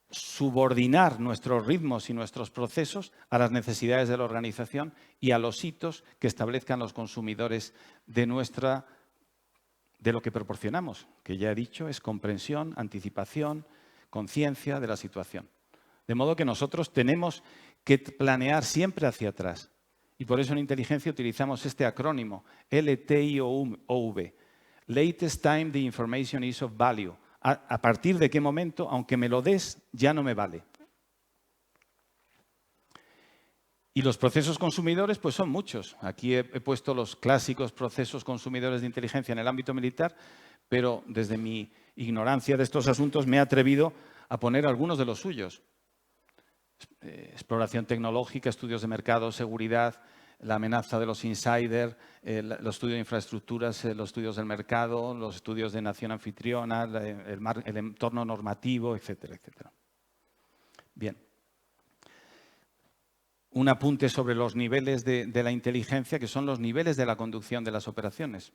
subordinar nuestros ritmos y nuestros procesos a las necesidades de la organización y a los hitos que establezcan los consumidores de lo que proporcionamos, que ya he dicho, es comprensión, anticipación, conciencia de la situación. De modo que nosotros tenemos que planear siempre hacia atrás. Y por eso en inteligencia utilizamos este acrónimo, LTIOV, Latest Time the Information is of Value. A partir de qué momento, aunque me lo des, ya no me vale. Y los procesos consumidores, pues son muchos. Aquí he puesto los clásicos procesos consumidores de inteligencia en el ámbito militar, pero desde mi ignorancia de estos asuntos me he atrevido a poner algunos de los suyos. Exploración tecnológica, estudios de mercado, seguridad, la amenaza de los insiders, los estudios de infraestructuras, los estudios del mercado, los estudios de nación anfitriona, el entorno normativo, etcétera, etcétera. Bien. Un apunte sobre los niveles de la inteligencia, que son los niveles de la conducción de las operaciones.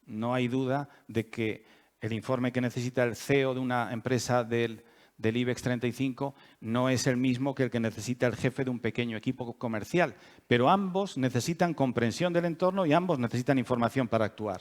No hay duda de que el informe que necesita el CEO de una empresa del IBEX 35 no es el mismo que el que necesita el jefe de un pequeño equipo comercial, pero ambos necesitan comprensión del entorno y ambos necesitan información para actuar.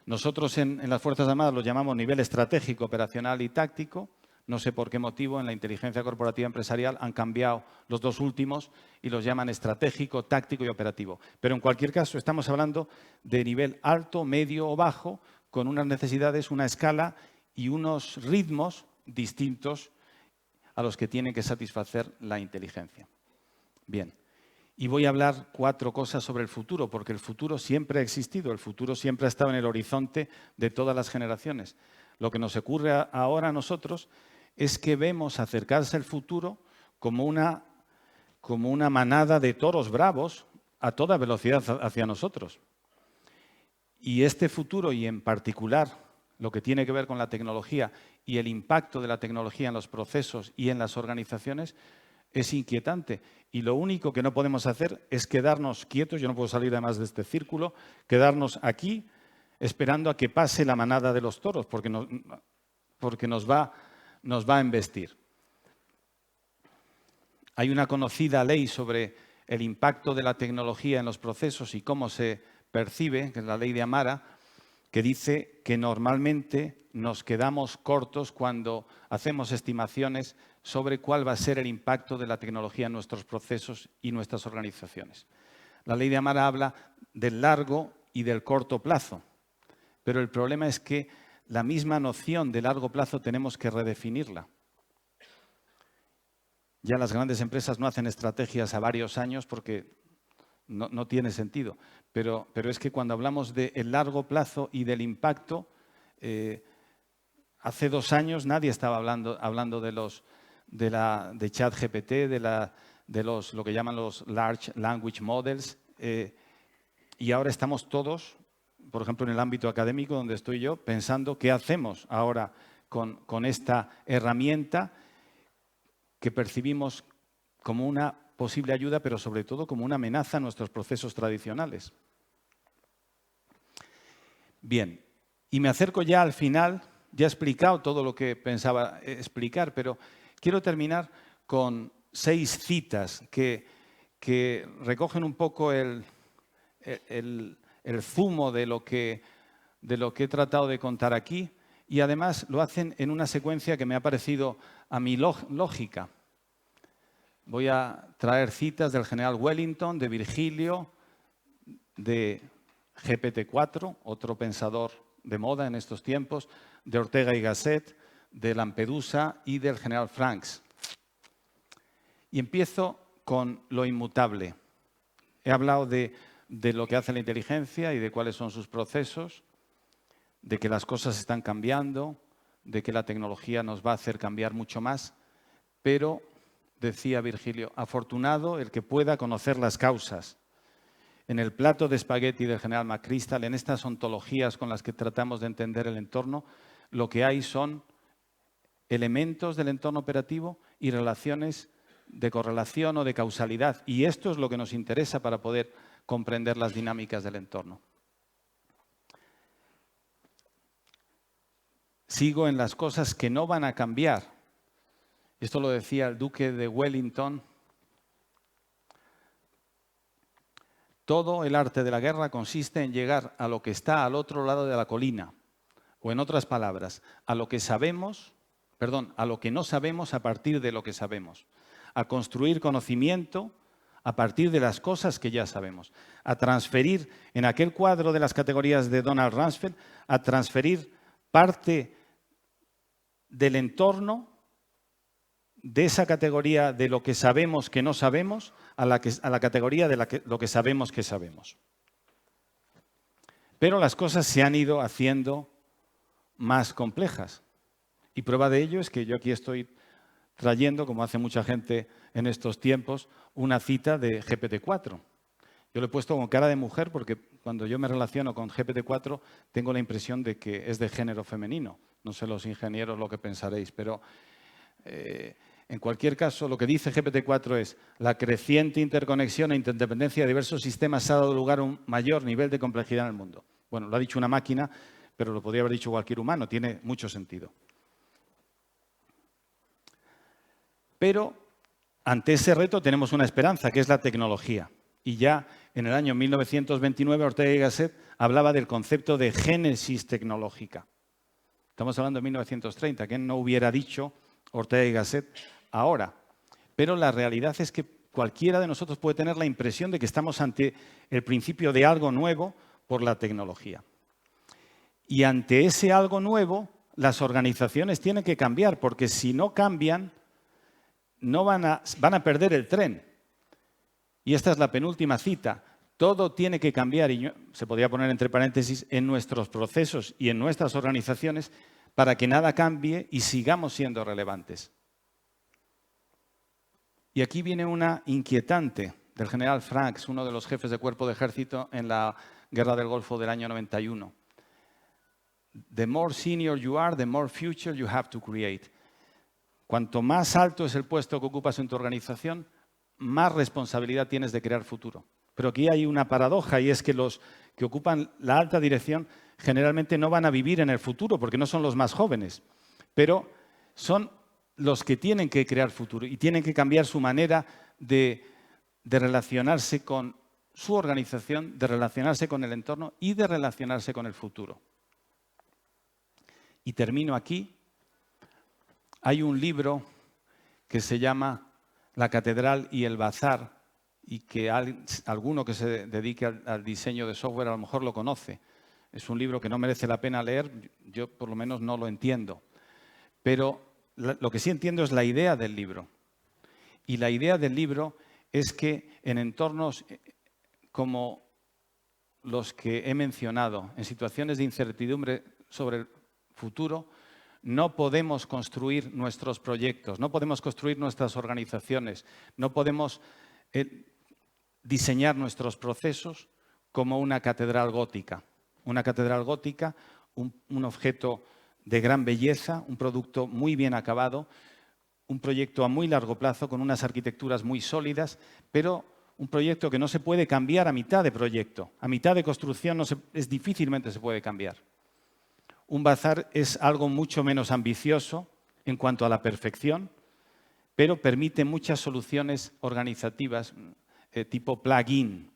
Nosotros en las Fuerzas Armadas lo llamamos nivel estratégico, operacional y táctico. No sé por qué motivo en la inteligencia corporativa empresarial han cambiado los dos últimos y los llaman estratégico, táctico y operativo. Pero en cualquier caso estamos hablando de nivel alto, medio o bajo, con unas necesidades, una escala y unos ritmos distintos a los que tiene que satisfacer la inteligencia. Bien, y voy a hablar 4 cosas sobre el futuro, porque el futuro siempre ha existido, el futuro siempre ha estado en el horizonte de todas las generaciones. Lo que nos ocurre ahora a nosotros es que vemos acercarse el futuro como una manada de toros bravos a toda velocidad hacia nosotros. Y este futuro, y en particular lo que tiene que ver con la tecnología y el impacto de la tecnología en los procesos y en las organizaciones, es inquietante. Y lo único que no podemos hacer es quedarnos quietos, yo no puedo salir además de este círculo, quedarnos aquí esperando a que pase la manada de los toros, porque nos va a embestir. Hay una conocida ley sobre el impacto de la tecnología en los procesos y cómo se percibe, que es la ley de Amara, que dice que normalmente nos quedamos cortos cuando hacemos estimaciones sobre cuál va a ser el impacto de la tecnología en nuestros procesos y nuestras organizaciones. La ley de Amara habla del largo y del corto plazo, pero el problema es que la misma noción de largo plazo tenemos que redefinirla. Ya las grandes empresas no hacen estrategias a varios años porque no tiene sentido. Pero es que cuando hablamos del largo plazo y del impacto, hace 2 años nadie estaba hablando de ChatGPT, de lo que llaman los Large Language Models, y ahora estamos todos, por ejemplo, en el ámbito académico donde estoy yo, pensando qué hacemos ahora con esta herramienta que percibimos como una posible ayuda, pero sobre todo como una amenaza a nuestros procesos tradicionales. Bien, y me acerco ya al final. Ya he explicado todo lo que pensaba explicar, pero quiero terminar con 6 citas que recogen un poco el zumo de lo que he tratado de contar aquí, y además lo hacen en una secuencia que me ha parecido a mí lógica. Voy a traer citas del general Wellington, de Virgilio, de GPT-4, otro pensador de moda en estos tiempos, de Ortega y Gasset, de Lampedusa y del general Franks. Y empiezo con lo inmutable. He hablado de lo que hace la inteligencia y de cuáles son sus procesos, de que las cosas están cambiando, de que la tecnología nos va a hacer cambiar mucho más, pero, decía Virgilio, afortunado el que pueda conocer las causas. En el plato de espagueti del general McChrystal, en estas ontologías con las que tratamos de entender el entorno, lo que hay son elementos del entorno operativo y relaciones de correlación o de causalidad. Y esto es lo que nos interesa para poder comprender las dinámicas del entorno. Sigo en las cosas que no van a cambiar. Esto lo decía el duque de Wellington. Todo el arte de la guerra consiste en llegar a lo que está al otro lado de la colina. O en otras palabras, a lo que no sabemos a partir de lo que sabemos. A construir conocimiento a partir de las cosas que ya sabemos. A transferir, en aquel cuadro de las categorías de Donald Rumsfeld, a transferir parte del entorno, de esa categoría de lo que sabemos que no sabemos, a la categoría de lo que sabemos que sabemos. Pero las cosas se han ido haciendo más complejas. Y prueba de ello es que yo aquí estoy trayendo, como hace mucha gente en estos tiempos, una cita de GPT-4. Yo lo he puesto con cara de mujer porque cuando yo me relaciono con GPT-4 tengo la impresión de que es de género femenino. No sé los ingenieros lo que pensaréis, pero en cualquier caso lo que dice GPT-4 es: la creciente interconexión e interdependencia de diversos sistemas ha dado lugar a un mayor nivel de complejidad en el mundo. Bueno, lo ha dicho una máquina, pero lo podría haber dicho cualquier humano, tiene mucho sentido. Pero ante ese reto tenemos una esperanza, que es la tecnología. Y ya en el año 1929 Ortega y Gasset hablaba del concepto de génesis tecnológica. Estamos hablando de 1930, ¿quién no hubiera dicho Ortega y Gasset ahora? Pero la realidad es que cualquiera de nosotros puede tener la impresión de que estamos ante el principio de algo nuevo por la tecnología. Y ante ese algo nuevo, las organizaciones tienen que cambiar, porque si no cambian, van a perder el tren. Y esta es la penúltima cita. Todo tiene que cambiar, y se podría poner entre paréntesis, en nuestros procesos y en nuestras organizaciones para que nada cambie y sigamos siendo relevantes. Y aquí viene una inquietante del general Franks, uno de los jefes de cuerpo de ejército en la Guerra del Golfo del año 91. The more senior you are, the more future you have to create. Cuanto más alto es el puesto que ocupas en tu organización, más responsabilidad tienes de crear futuro. Pero aquí hay una paradoja y es que los que ocupan la alta dirección generalmente no van a vivir en el futuro porque no son los más jóvenes, pero son los que tienen que crear futuro y tienen que cambiar su manera de relacionarse con su organización, de relacionarse con el entorno y de relacionarse con el futuro. Y termino aquí. Hay un libro que se llama La Catedral y el Bazar y que alguno que se dedique al diseño de software a lo mejor lo conoce. Es un libro que no merece la pena leer, yo por lo menos no lo entiendo. Pero lo que sí entiendo es la idea del libro. Y la idea del libro es que en entornos como los que he mencionado, en situaciones de incertidumbre sobre el futuro, no podemos construir nuestros proyectos, no podemos construir nuestras organizaciones, no podemos diseñar nuestros procesos como una catedral gótica. Una catedral gótica, un objeto de gran belleza, un producto muy bien acabado, un proyecto a muy largo plazo con unas arquitecturas muy sólidas, pero un proyecto que no se puede cambiar a mitad de proyecto. A mitad de construcción difícilmente se puede cambiar. Un bazar es algo mucho menos ambicioso en cuanto a la perfección, pero permite muchas soluciones organizativas tipo plug-in,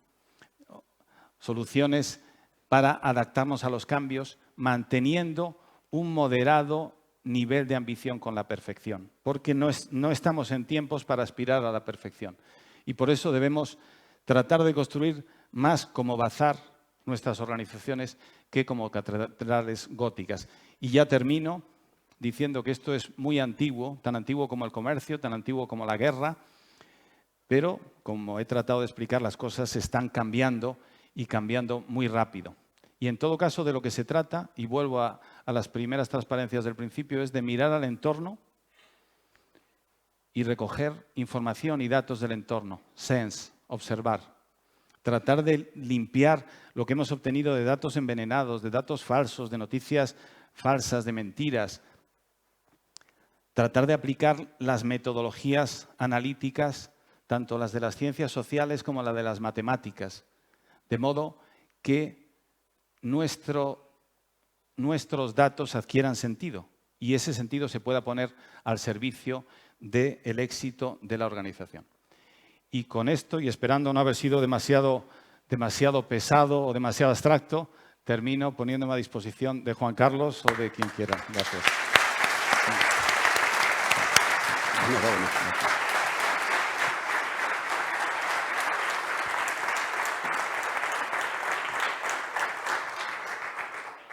soluciones para adaptarnos a los cambios, manteniendo un moderado nivel de ambición con la perfección, porque no estamos en tiempos para aspirar a la perfección. Y por eso debemos tratar de construir más como bazar nuestras organizaciones que como catedrales góticas. Y ya termino diciendo que esto es muy antiguo, tan antiguo como el comercio, tan antiguo como la guerra, pero como he tratado de explicar, las cosas están cambiando y cambiando muy rápido. Y en todo caso de lo que se trata, y vuelvo a las primeras transparencias del principio, es de mirar al entorno y recoger información y datos del entorno, sense, observar. Tratar de limpiar lo que hemos obtenido de datos envenenados, de datos falsos, de noticias falsas, de mentiras. Tratar de aplicar las metodologías analíticas, tanto las de las ciencias sociales como las de las matemáticas, de modo que nuestros datos adquieran sentido y ese sentido se pueda poner al servicio del éxito de la organización. Y con esto, y esperando no haber sido demasiado pesado o demasiado abstracto, termino poniéndome a disposición de Juan Carlos o de quien quiera. Gracias.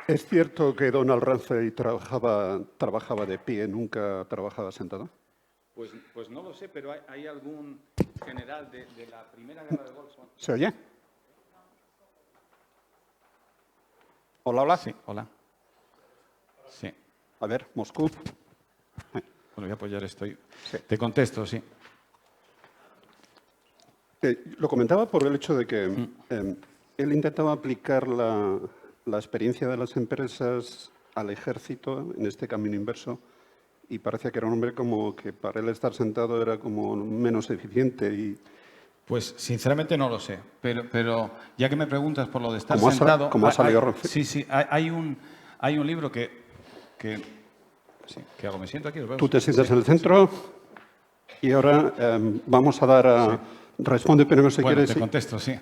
¿Es cierto que Donald Rumsfeld trabajaba de pie, nunca trabajaba sentado? Pues no lo sé, pero hay algún general de la Primera Guerra del Golfo. ¿Se oye? Hola, hola. Sí, hola. Sí. A ver, Moscú. Bueno, voy a apoyar esto. Sí. Te contesto, sí. Lo comentaba por el hecho de que él intentaba aplicar la experiencia de las empresas al ejército en este camino inverso y parecía que era un hombre como que para él estar sentado era como menos eficiente y... Pues sinceramente no lo sé, pero ya que me preguntas por lo de estar ¿Cómo sentado... ¿Cómo ha salido Rumsfeld? Sí, hay un libro que sí, ¿qué hago? ¿Me siento aquí? Tú te sientas en el centro y ahora vamos a dar a... Sí. Responde primero si quieres. Te contesto, sí.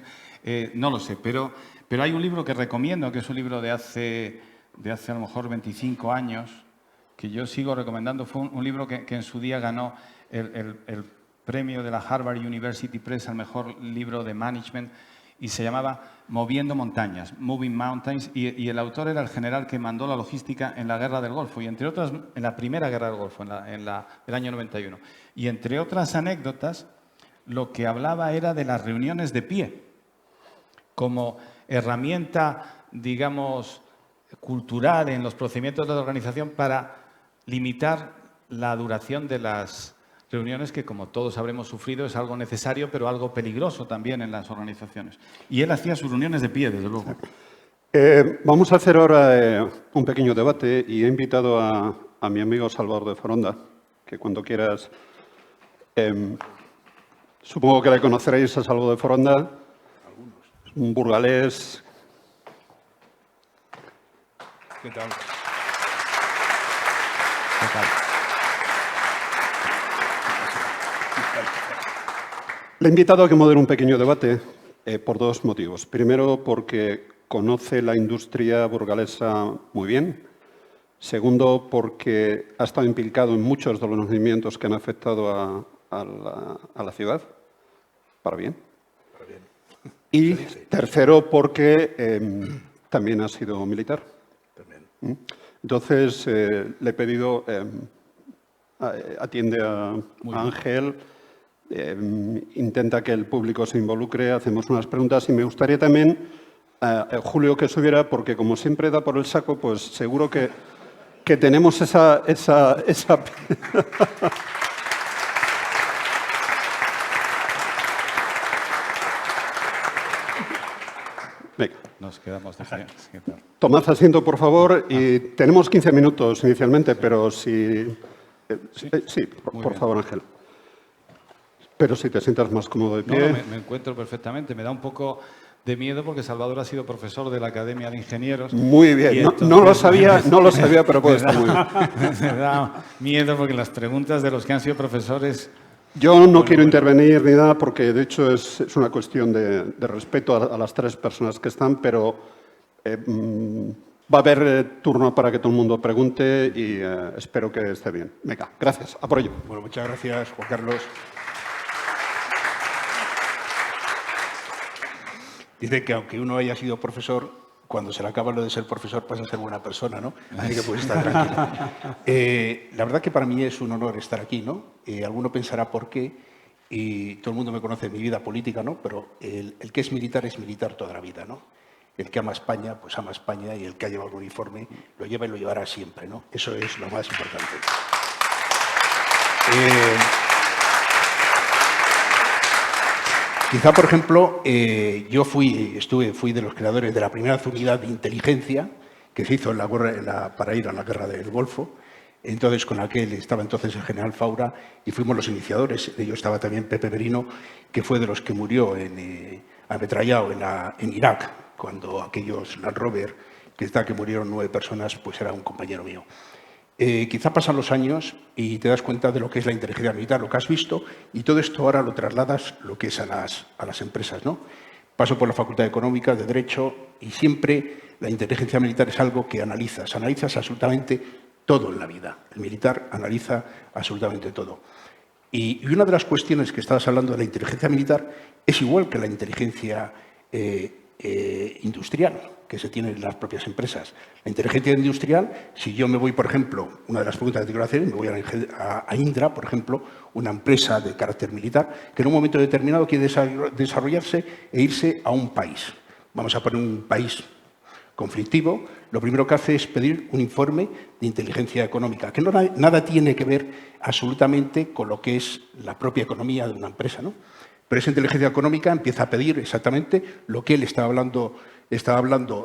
No lo sé, pero hay un libro que recomiendo, que es un libro de hace a lo mejor 25 años, que yo sigo recomendando. Fue un libro que en su día ganó el premio de la Harvard University Press al mejor libro de management y se llamaba Moviendo montañas, Moving Mountains, y el autor era el general que mandó la logística en la Guerra del Golfo y entre otras en la Primera Guerra del Golfo, en el año 91. Y entre otras anécdotas, lo que hablaba era de las reuniones de pie como herramienta, digamos, cultural en los procedimientos de la organización para limitar la duración de las reuniones, que como todos habremos sufrido es algo necesario, pero algo peligroso también en las organizaciones. Y él hacía sus reuniones de pie, desde luego. Vamos a hacer ahora un pequeño debate y he invitado a mi amigo Salvador de Foronda, que cuando quieras... supongo que le conoceréis a Salvador de Foronda, un burgalés. ¿Qué tal? ¿Qué tal? Le he invitado a que modere un pequeño debate por dos motivos. Primero, porque conoce la industria burgalesa muy bien. Segundo, porque ha estado implicado en muchos de los movimientos que han afectado a la ciudad, para bien. Para bien. Y tercero, porque también ha sido militar. También. Entonces, le he pedido, atiende a Ángel, intenta que el público se involucre, hacemos unas preguntas y me gustaría también, Julio, que subiera, porque como siempre da por el saco, pues seguro que tenemos esa... Venga. Nos quedamos de pie. ¿Qué tal? Tomad asiento, por favor, y tenemos 15 minutos inicialmente, pero si... sí, por favor, Ángel. Pero si te sientas más cómodo de pie... No, me encuentro perfectamente. Me da un poco de miedo porque Salvador ha sido profesor de la Academia de Ingenieros. Muy bien. Entonces, no lo sabía, pero puede estar muy bien. Me da miedo porque las preguntas de los que han sido profesores... Yo no quiero intervenir ni nada porque, de hecho, es una cuestión de respeto a las tres personas que están, pero va a haber turno para que todo el mundo pregunte y espero que esté bien. Venga, gracias. A por ello. Bueno, muchas gracias, Juan Carlos. Dice que aunque uno haya sido profesor, cuando se le acaba lo de ser profesor pasa a ser buena persona, ¿no? Así que puedes estar tranquilo. La verdad que para mí es un honor estar aquí, ¿no? Alguno pensará por qué, y todo el mundo me conoce en mi vida política, ¿no? Pero el que es militar toda la vida, ¿no? El que ama España, pues ama España, y el que ha llevado el uniforme lo lleva y lo llevará siempre, ¿no? Eso es lo más importante. Quizá, por ejemplo, yo fui de los creadores de la primera unidad de inteligencia que se hizo para ir a la guerra del Golfo. Entonces, con aquel estaba entonces el general Faura y fuimos los iniciadores. De ello estaba también Pepe Merino, que fue de los que murió ametrallado en Irak, cuando aquellos Land Rover que murieron 9 personas, pues era un compañero mío. Quizá pasan los años y te das cuenta de lo que es la inteligencia militar, lo que has visto, y todo esto ahora lo trasladas lo que es a las empresas, ¿no? Paso por la Facultad de Económica, de Derecho, y siempre la inteligencia militar es algo que analizas absolutamente todo en la vida. El militar analiza absolutamente todo. Y una de las cuestiones que estabas hablando de la inteligencia militar es igual que la inteligencia industrial que se tiene en las propias empresas. La inteligencia industrial, si yo me voy, por ejemplo, una de las preguntas que te quiero hacer, me voy a Indra, por ejemplo, una empresa de carácter militar, que en un momento determinado quiere desarrollarse e irse a un país. Vamos a poner un país conflictivo. Lo primero que hace es pedir un informe de inteligencia económica, que nada tiene que ver absolutamente con lo que es la propia economía de una empresa, ¿no? Pero esa inteligencia económica empieza a pedir exactamente lo que él estaba hablando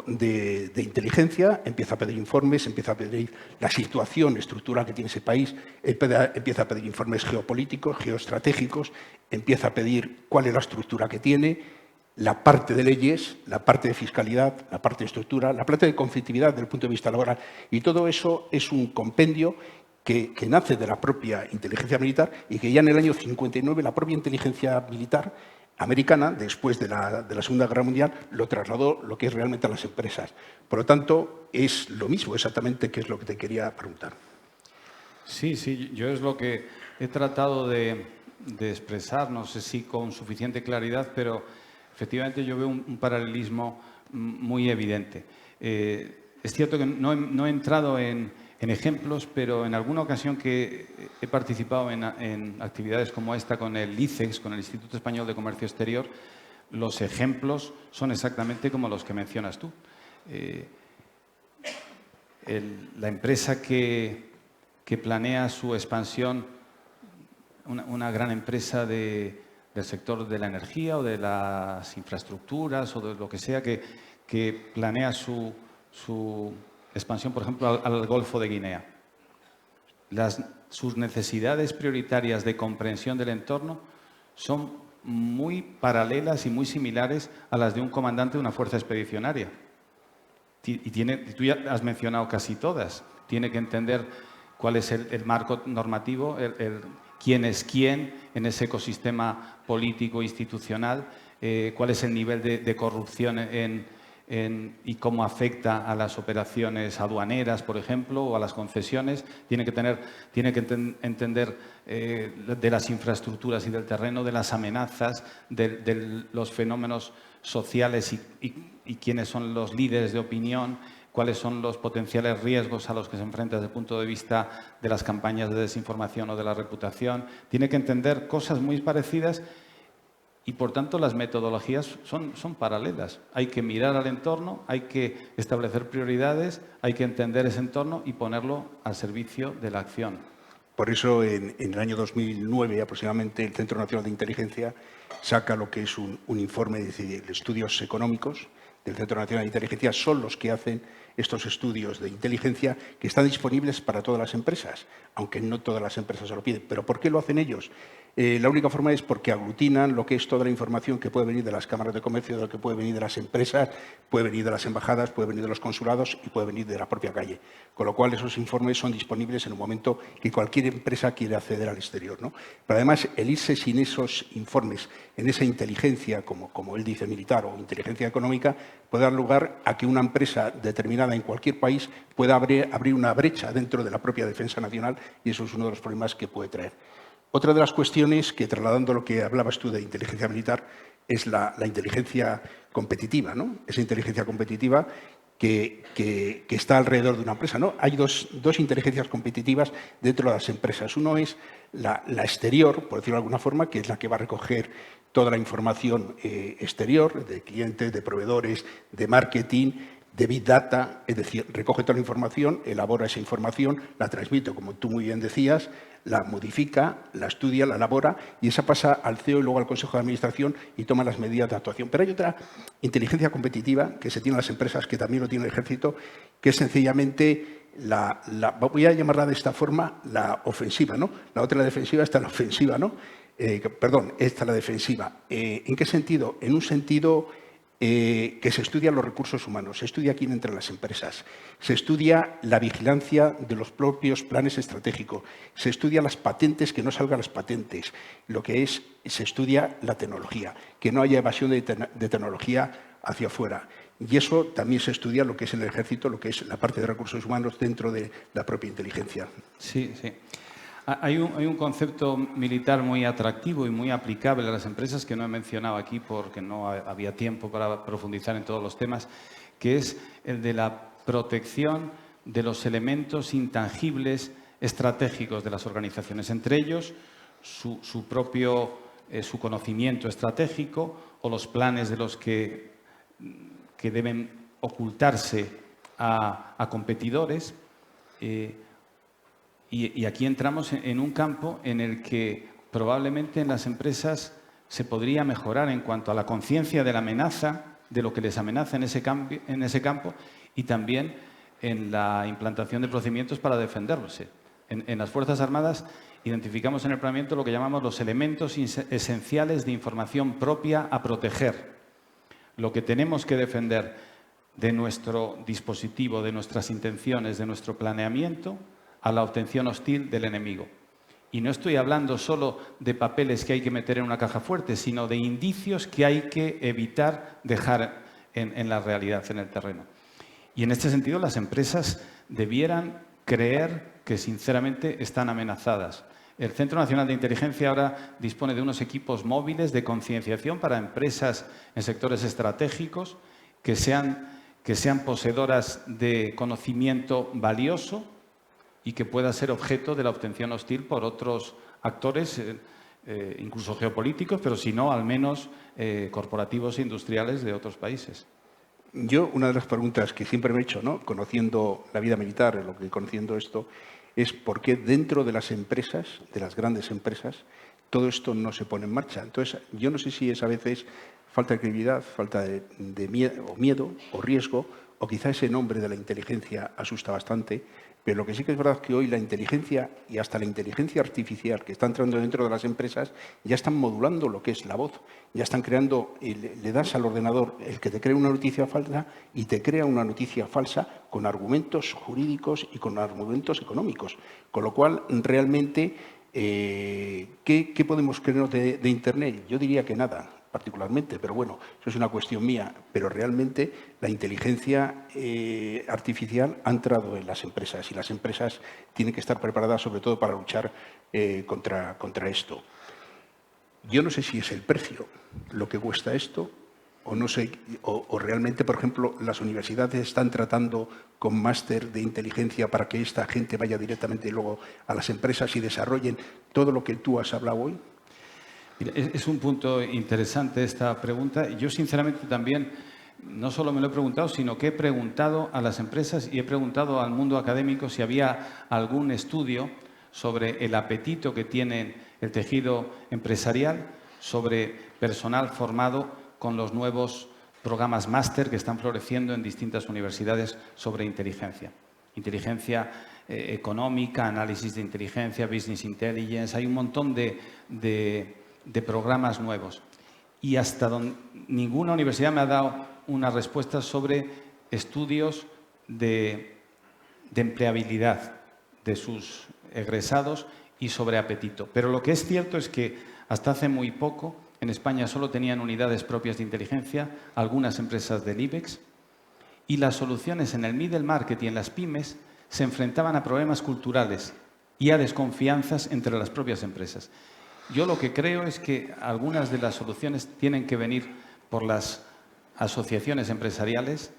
de inteligencia, empieza a pedir informes, empieza a pedir la situación estructural que tiene ese país, empieza a pedir informes geopolíticos, geoestratégicos, empieza a pedir cuál es la estructura que tiene, la parte de leyes, la parte de fiscalidad, la parte de estructura, la parte de conflictividad desde el punto de vista laboral. Y todo eso es un compendio que nace de la propia inteligencia militar y que ya en el año 59 la propia inteligencia militar americana, después de la Segunda Guerra Mundial, lo trasladó lo que es realmente a las empresas. Por lo tanto, es lo mismo exactamente que es lo que te quería preguntar. Sí, yo es lo que he tratado de expresar, no sé si con suficiente claridad, pero efectivamente yo veo un paralelismo muy evidente. Es cierto que no he entrado en ejemplos, pero en alguna ocasión que he participado en actividades como esta con el ICEX, con el Instituto Español de Comercio Exterior, los ejemplos son exactamente como los que mencionas tú. la empresa que planea su expansión, una gran empresa del sector de la energía o de las infraestructuras o de lo que sea, que planea su expansión, por ejemplo, al Golfo de Guinea. Sus necesidades prioritarias de comprensión del entorno son muy paralelas y muy similares a las de un comandante de una fuerza expedicionaria. Y tú ya has mencionado casi todas. Tiene que entender cuál es el marco normativo, quién es quién en ese ecosistema político institucional, cuál es el nivel de corrupción y cómo afecta a las operaciones aduaneras, por ejemplo, o a las concesiones. Tiene que entender de las infraestructuras y del terreno, de las amenazas, de los fenómenos sociales y quiénes son los líderes de opinión, cuáles son los potenciales riesgos a los que se enfrenta desde el punto de vista de las campañas de desinformación o de la reputación. Tiene que entender cosas muy parecidas y, por tanto, las metodologías son paralelas. Hay que mirar al entorno, hay que establecer prioridades, hay que entender ese entorno y ponerlo al servicio de la acción. Por eso, en el año 2009, aproximadamente, el Centro Nacional de Inteligencia saca lo que es un informe de estudios económicos del Centro Nacional de Inteligencia. Son los que hacen estos estudios de inteligencia que están disponibles para todas las empresas, aunque no todas las empresas se lo piden. ¿Pero por qué lo hacen ellos? La única forma es porque aglutinan lo que es toda la información que puede venir de las cámaras de comercio, de lo que puede venir de las empresas, puede venir de las embajadas, puede venir de los consulados y puede venir de la propia calle. Con lo cual, esos informes son disponibles en un momento que cualquier empresa quiere acceder al exterior, ¿no? Pero además, el irse sin esos informes, en esa inteligencia, como él dice, militar o inteligencia económica, puede dar lugar a que una empresa determinada en cualquier país pueda abrir una brecha dentro de la propia defensa nacional, y eso es uno de los problemas que puede traer. Otra de las cuestiones que, trasladando lo que hablabas tú de inteligencia militar, es la inteligencia competitiva, ¿no? Esa inteligencia competitiva que está alrededor de una empresa, ¿no? Hay dos inteligencias competitivas dentro de las empresas. Uno es la exterior, por decirlo de alguna forma, que es la que va a recoger toda la información exterior, de clientes, de proveedores, de marketing, de Big Data, es decir, recoge toda la información, elabora esa información, la transmite, como tú muy bien decías, la modifica, la estudia, la elabora y esa pasa al CEO y luego al Consejo de Administración y toma las medidas de actuación. Pero hay otra inteligencia competitiva que se tiene en las empresas, que también lo tiene el Ejército, que es sencillamente voy a llamarla de esta forma, la ofensiva, ¿no? La otra, la defensiva, esta la ofensiva, ¿no? Esta la defensiva. ¿En qué sentido? En un sentido que se estudian los recursos humanos, se estudia quién entra en las empresas, se estudia la vigilancia de los propios planes estratégicos, se estudia las patentes, que no salgan las patentes, se estudia la tecnología, que no haya evasión de tecnología hacia afuera. Y eso también se estudia lo que es en el Ejército, lo que es la parte de recursos humanos dentro de la propia inteligencia. Sí, sí. Hay un concepto militar muy atractivo y muy aplicable a las empresas que no he mencionado aquí porque no había tiempo para profundizar en todos los temas, que es el de la protección de los elementos intangibles estratégicos de las organizaciones, entre ellos su conocimiento estratégico o los planes de los que deben ocultarse a competidores. Y aquí entramos en un campo en el que probablemente en las empresas se podría mejorar en cuanto a la conciencia de la amenaza, de lo que les amenaza en ese campo y también en la implantación de procedimientos para defenderse. En las Fuerzas Armadas identificamos en el planeamiento lo que llamamos los elementos esenciales de información propia a proteger. Lo que tenemos que defender de nuestro dispositivo, de nuestras intenciones, de nuestro planeamiento, a la obtención hostil del enemigo. Y no estoy hablando solo de papeles que hay que meter en una caja fuerte, sino de indicios que hay que evitar dejar en la realidad, en el terreno. Y en este sentido, las empresas debieran creer que sinceramente están amenazadas. El Centro Nacional de Inteligencia ahora dispone de unos equipos móviles de concienciación para empresas en sectores estratégicos que sean poseedoras de conocimiento valioso y que pueda ser objeto de la obtención hostil por otros actores, incluso geopolíticos, pero si no, al menos corporativos e industriales de otros países. Yo, una de las preguntas que siempre me he hecho, ¿no?, conociendo la vida militar, conociendo esto, es por qué dentro de las empresas, de las grandes empresas, todo esto no se pone en marcha. Entonces, yo no sé si es a veces falta de credibilidad, falta de miedo o riesgo, o quizá ese nombre de la inteligencia asusta bastante, pero lo que sí que es verdad es que hoy la inteligencia y hasta la inteligencia artificial que está entrando dentro de las empresas ya están modulando lo que es la voz, ya están creando, le das al ordenador el que te cree una noticia falsa y te crea una noticia falsa con argumentos jurídicos y con argumentos económicos. Con lo cual, realmente, ¿qué podemos creernos de Internet? Yo diría que nada, particularmente, pero bueno, eso es una cuestión mía, pero realmente la inteligencia artificial ha entrado en las empresas y las empresas tienen que estar preparadas sobre todo para luchar contra esto. Yo no sé si es el precio lo que cuesta esto o no sé, o realmente, por ejemplo, las universidades están tratando con máster de inteligencia para que esta gente vaya directamente luego a las empresas y desarrollen todo lo que tú has hablado hoy. Mira, es un punto interesante esta pregunta. Yo, sinceramente, también no solo me lo he preguntado, sino que he preguntado a las empresas y he preguntado al mundo académico si había algún estudio sobre el apetito que tiene el tejido empresarial, sobre personal formado con los nuevos programas máster que están floreciendo en distintas universidades sobre inteligencia. Inteligencia económica, análisis de inteligencia, business intelligence. Hay un montón de programas nuevos. Y hasta ninguna universidad me ha dado una respuesta sobre estudios de empleabilidad de sus egresados y sobre apetito. Pero lo que es cierto es que hasta hace muy poco en España solo tenían unidades propias de inteligencia algunas empresas del IBEX y las soluciones en el middle market y en las pymes se enfrentaban a problemas culturales y a desconfianzas entre las propias empresas. Yo lo que creo es que algunas de las soluciones tienen que venir por las asociaciones empresariales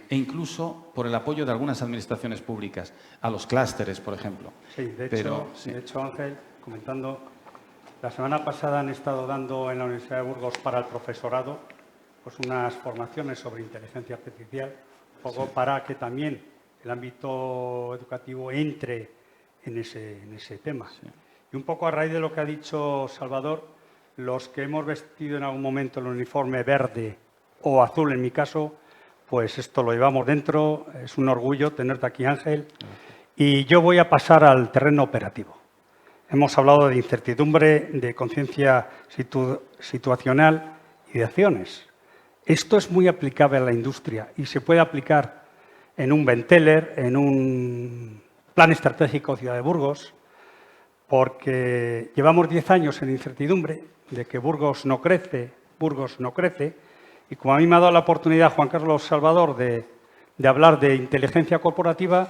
e incluso por el apoyo de algunas administraciones públicas, a los clústeres, por ejemplo. Sí, de hecho, Ángel, comentando, la semana pasada han estado dando en la Universidad de Burgos para el profesorado pues unas formaciones sobre inteligencia artificial, un poco para que también el ámbito educativo entre en ese tema. Sí. Y un poco a raíz de lo que ha dicho Salvador, los que hemos vestido en algún momento el uniforme verde o azul, en mi caso, pues esto lo llevamos dentro, es un orgullo tenerte aquí, Ángel. Y yo voy a pasar al terreno operativo. Hemos hablado de incertidumbre, de conciencia situacional y de acciones. Esto es muy aplicable a la industria y se puede aplicar en un Benteler, en un plan estratégico Ciudad de Burgos, porque llevamos 10 años en incertidumbre de que Burgos no crece, y como a mí me ha dado la oportunidad Juan Carlos Salvador de hablar de inteligencia corporativa,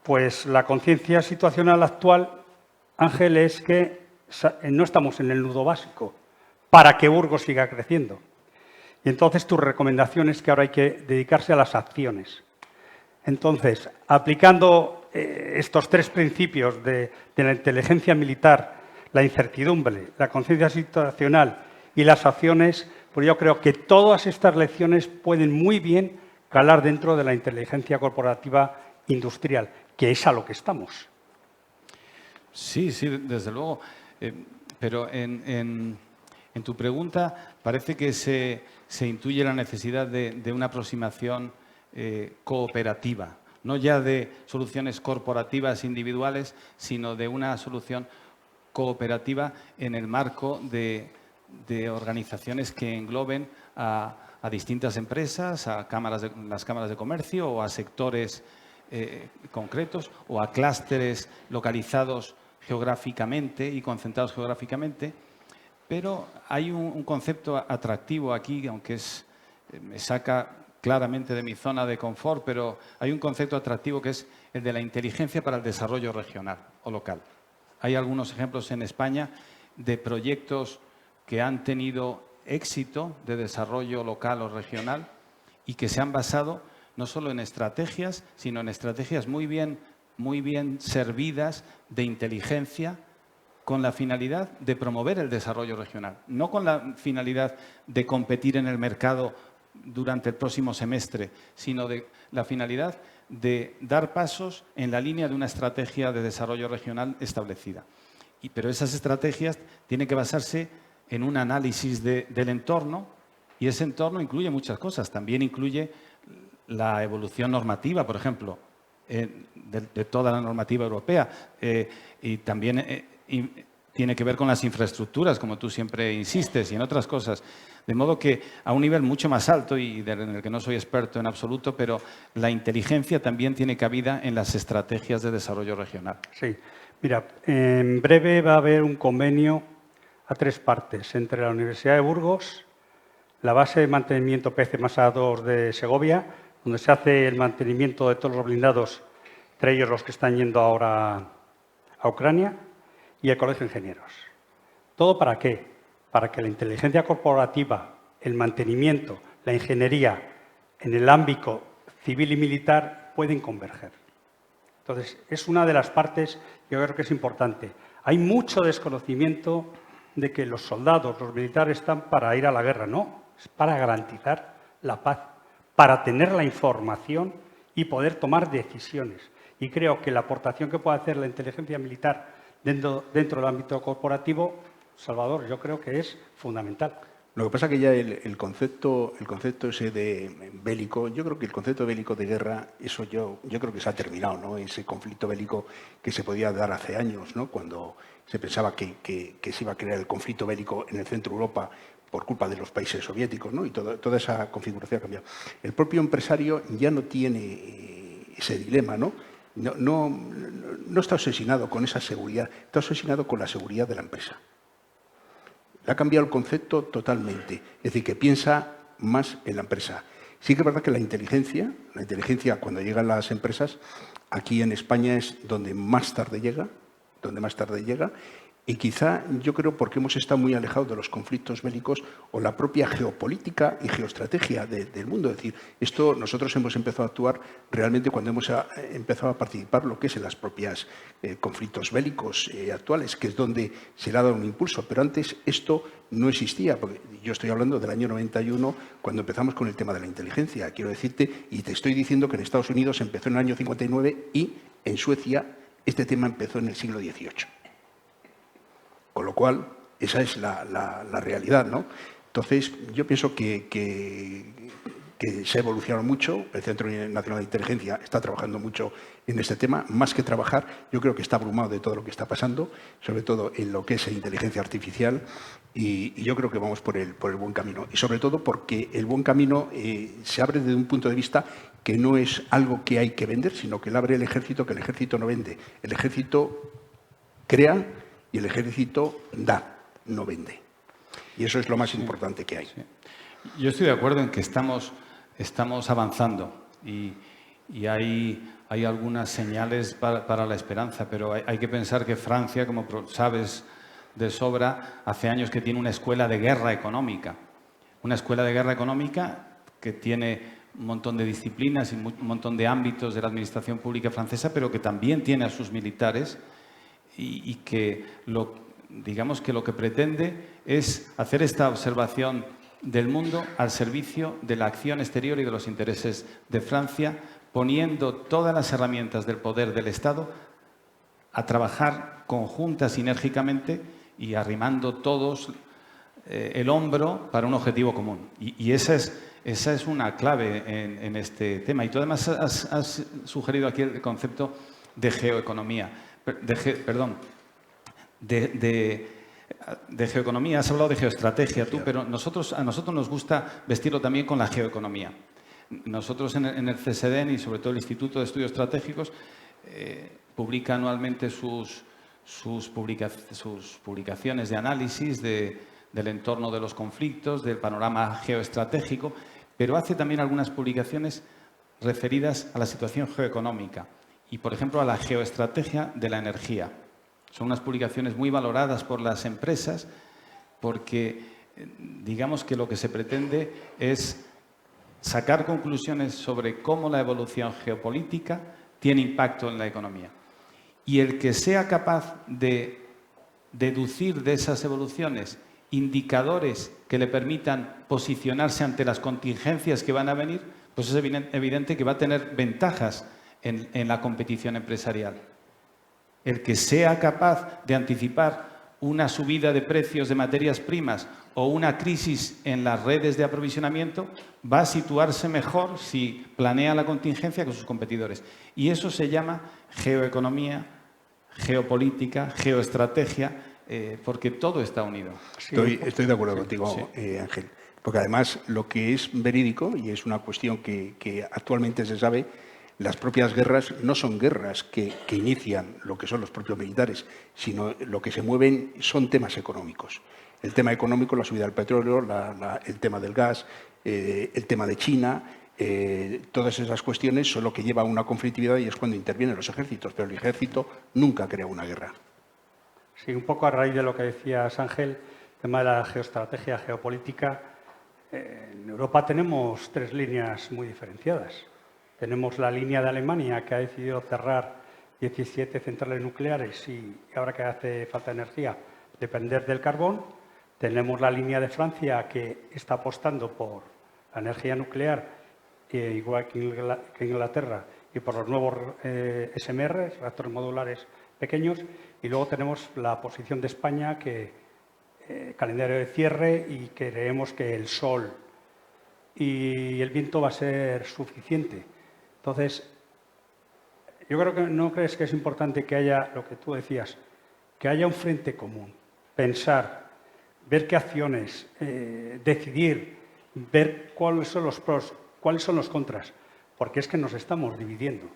pues la conciencia situacional actual, Ángel, es que no estamos en el nudo básico para que Burgos siga creciendo. Y entonces tu recomendación es que ahora hay que dedicarse a las acciones. Entonces, aplicando estos 3 principios de la inteligencia militar, la incertidumbre, la conciencia situacional y las acciones, pues yo creo que todas estas lecciones pueden muy bien calar dentro de la inteligencia corporativa industrial, que es a lo que estamos. Sí, desde luego. Pero en tu pregunta parece que se intuye la necesidad de una aproximación cooperativa, no ya de soluciones corporativas individuales, sino de una solución cooperativa en el marco de organizaciones que engloben a distintas empresas, a las cámaras de comercio o a sectores concretos o a clústeres localizados geográficamente y concentrados geográficamente. Pero hay un concepto atractivo aquí, aunque me saca claramente de mi zona de confort, pero hay un concepto atractivo que es el de la inteligencia para el desarrollo regional o local. Hay algunos ejemplos en España de proyectos que han tenido éxito de desarrollo local o regional y que se han basado no solo en estrategias, sino en estrategias muy bien servidas de inteligencia con la finalidad de promover el desarrollo regional, no con la finalidad de competir en el mercado durante el próximo semestre, sino de la finalidad de dar pasos en la línea de una estrategia de desarrollo regional establecida. Pero esas estrategias tienen que basarse en un análisis del entorno, y ese entorno incluye muchas cosas. También incluye la evolución normativa, por ejemplo, de toda la normativa europea, y también tiene que ver con las infraestructuras, como tú siempre insistes, y en otras cosas. De modo que a un nivel mucho más alto, y en el que no soy experto en absoluto, pero la inteligencia también tiene cabida en las estrategias de desarrollo regional. Sí. Mira, en breve va a haber un convenio a 3 partes entre la Universidad de Burgos, la base de mantenimiento PC+A2 de Segovia, donde se hace el mantenimiento de todos los blindados, entre ellos los que están yendo ahora a Ucrania, y el Colegio de Ingenieros. ¿Todo para qué? Para que la inteligencia corporativa, el mantenimiento, la ingeniería en el ámbito civil y militar pueden converger. Entonces, es una de las partes que yo creo que es importante. Hay mucho desconocimiento de que los soldados, los militares están para ir a la guerra. No, es para garantizar la paz, para tener la información y poder tomar decisiones. Y creo que la aportación que puede hacer la inteligencia militar dentro del ámbito corporativo, Salvador, yo creo que es fundamental. Lo que pasa es que ya el concepto ese de bélico, yo creo que el concepto bélico de guerra, eso yo creo que se ha terminado, ¿no? Ese conflicto bélico que se podía dar hace años, ¿no? Cuando se pensaba que se iba a crear el conflicto bélico en el centro de Europa por culpa de los países soviéticos, ¿no? Y toda esa configuración ha cambiado. El propio empresario ya no tiene ese dilema, ¿no? No está obsesionado con esa seguridad, está obsesionado con la seguridad de la empresa. Le ha cambiado el concepto totalmente, es decir, que piensa más en la empresa. Sí que es verdad que la inteligencia cuando llegan las empresas, aquí en España es donde más tarde llega, y quizá yo creo porque hemos estado muy alejados de los conflictos bélicos o la propia geopolítica y geoestrategia del mundo. Es decir, nosotros hemos empezado a actuar realmente cuando hemos empezado a participar lo que es en las propias conflictos bélicos actuales, que es donde se le ha dado un impulso. Pero antes esto no existía, porque yo estoy hablando del año 91, cuando empezamos con el tema de la inteligencia. Quiero decirte, y te estoy diciendo que en Estados Unidos empezó en el año 59 y en Suecia este tema empezó en el siglo XVIII. Con lo cual, esa es la realidad, ¿no? Entonces, yo pienso que se ha evolucionado mucho. El Centro Nacional de Inteligencia está trabajando mucho en este tema. Más que trabajar, yo creo que está abrumado de todo lo que está pasando, sobre todo en lo que es la inteligencia artificial, y yo creo que vamos por el buen camino. Y sobre todo porque el buen camino se abre desde un punto de vista que no es algo que hay que vender, sino que lo abre el ejército, que el ejército no vende. El ejército crea y el ejército da, no vende. Y eso es lo más importante que hay. Sí. Yo estoy de acuerdo en que estamos avanzando y hay algunas señales para la esperanza, pero hay que pensar que Francia, como sabes de sobra, hace años que tiene una escuela de guerra económica. Una escuela de guerra económica que tiene un montón de disciplinas y un montón de ámbitos de la administración pública francesa, pero que también tiene a sus militares y que digamos que lo que pretende es hacer esta observación del mundo al servicio de la acción exterior y de los intereses de Francia, poniendo todas las herramientas del poder del Estado a trabajar conjunta, sinérgicamente y arrimando todos el hombro para un objetivo común. Y esa es una clave en este tema. Y tú además has sugerido aquí el concepto de geoeconomía. De geoeconomía, has hablado de geoestrategia tú, pero a nosotros nos gusta vestirlo también con la geoeconomía. Nosotros en el CSDEN y sobre todo el Instituto de Estudios Estratégicos publica anualmente sus publicaciones de análisis del entorno de los conflictos, del panorama geoestratégico, pero hace también algunas publicaciones referidas a la situación geoeconómica y, por ejemplo, a la geoestrategia de la energía. Son unas publicaciones muy valoradas por las empresas porque, digamos que lo que se pretende es sacar conclusiones sobre cómo la evolución geopolítica tiene impacto en la economía. Y el que sea capaz de deducir de esas evoluciones indicadores que le permitan posicionarse ante las contingencias que van a venir, pues es evidente que va a tener ventajas en la competición empresarial. El que sea capaz de anticipar una subida de precios de materias primas o una crisis en las redes de aprovisionamiento va a situarse mejor si planea la contingencia con sus competidores. Y eso se llama geoeconomía, geopolítica, geoestrategia, porque todo está unido. Estoy de acuerdo contigo, Ángel. Porque además lo que es verídico, y es una cuestión que actualmente se sabe, las propias guerras no son guerras que inician lo que son los propios militares, sino lo que se mueven son temas económicos. El tema económico, la subida del petróleo, el tema del gas, el tema de China, todas esas cuestiones son lo que lleva a una conflictividad y es cuando intervienen los ejércitos, pero el ejército nunca crea una guerra. Sí, un poco a raíz de lo que decías, Ángel, el tema de la geoestrategia, geopolítica. En Europa tenemos 3 líneas muy diferenciadas. Tenemos la línea de Alemania, que ha decidido cerrar 17 centrales nucleares y ahora que hace falta energía, depender del carbón. Tenemos la línea de Francia, que está apostando por la energía nuclear, igual que Inglaterra, y por los nuevos SMR, reactores modulares pequeños. Y luego tenemos la posición de España, que calendario de cierre, y creemos que el sol y el viento va a ser suficiente. Entonces, yo creo que no crees que es importante que haya, lo que tú decías, que haya un frente común, pensar, ver qué acciones, decidir, ver cuáles son los pros, cuáles son los contras, porque es que nos estamos dividiendo.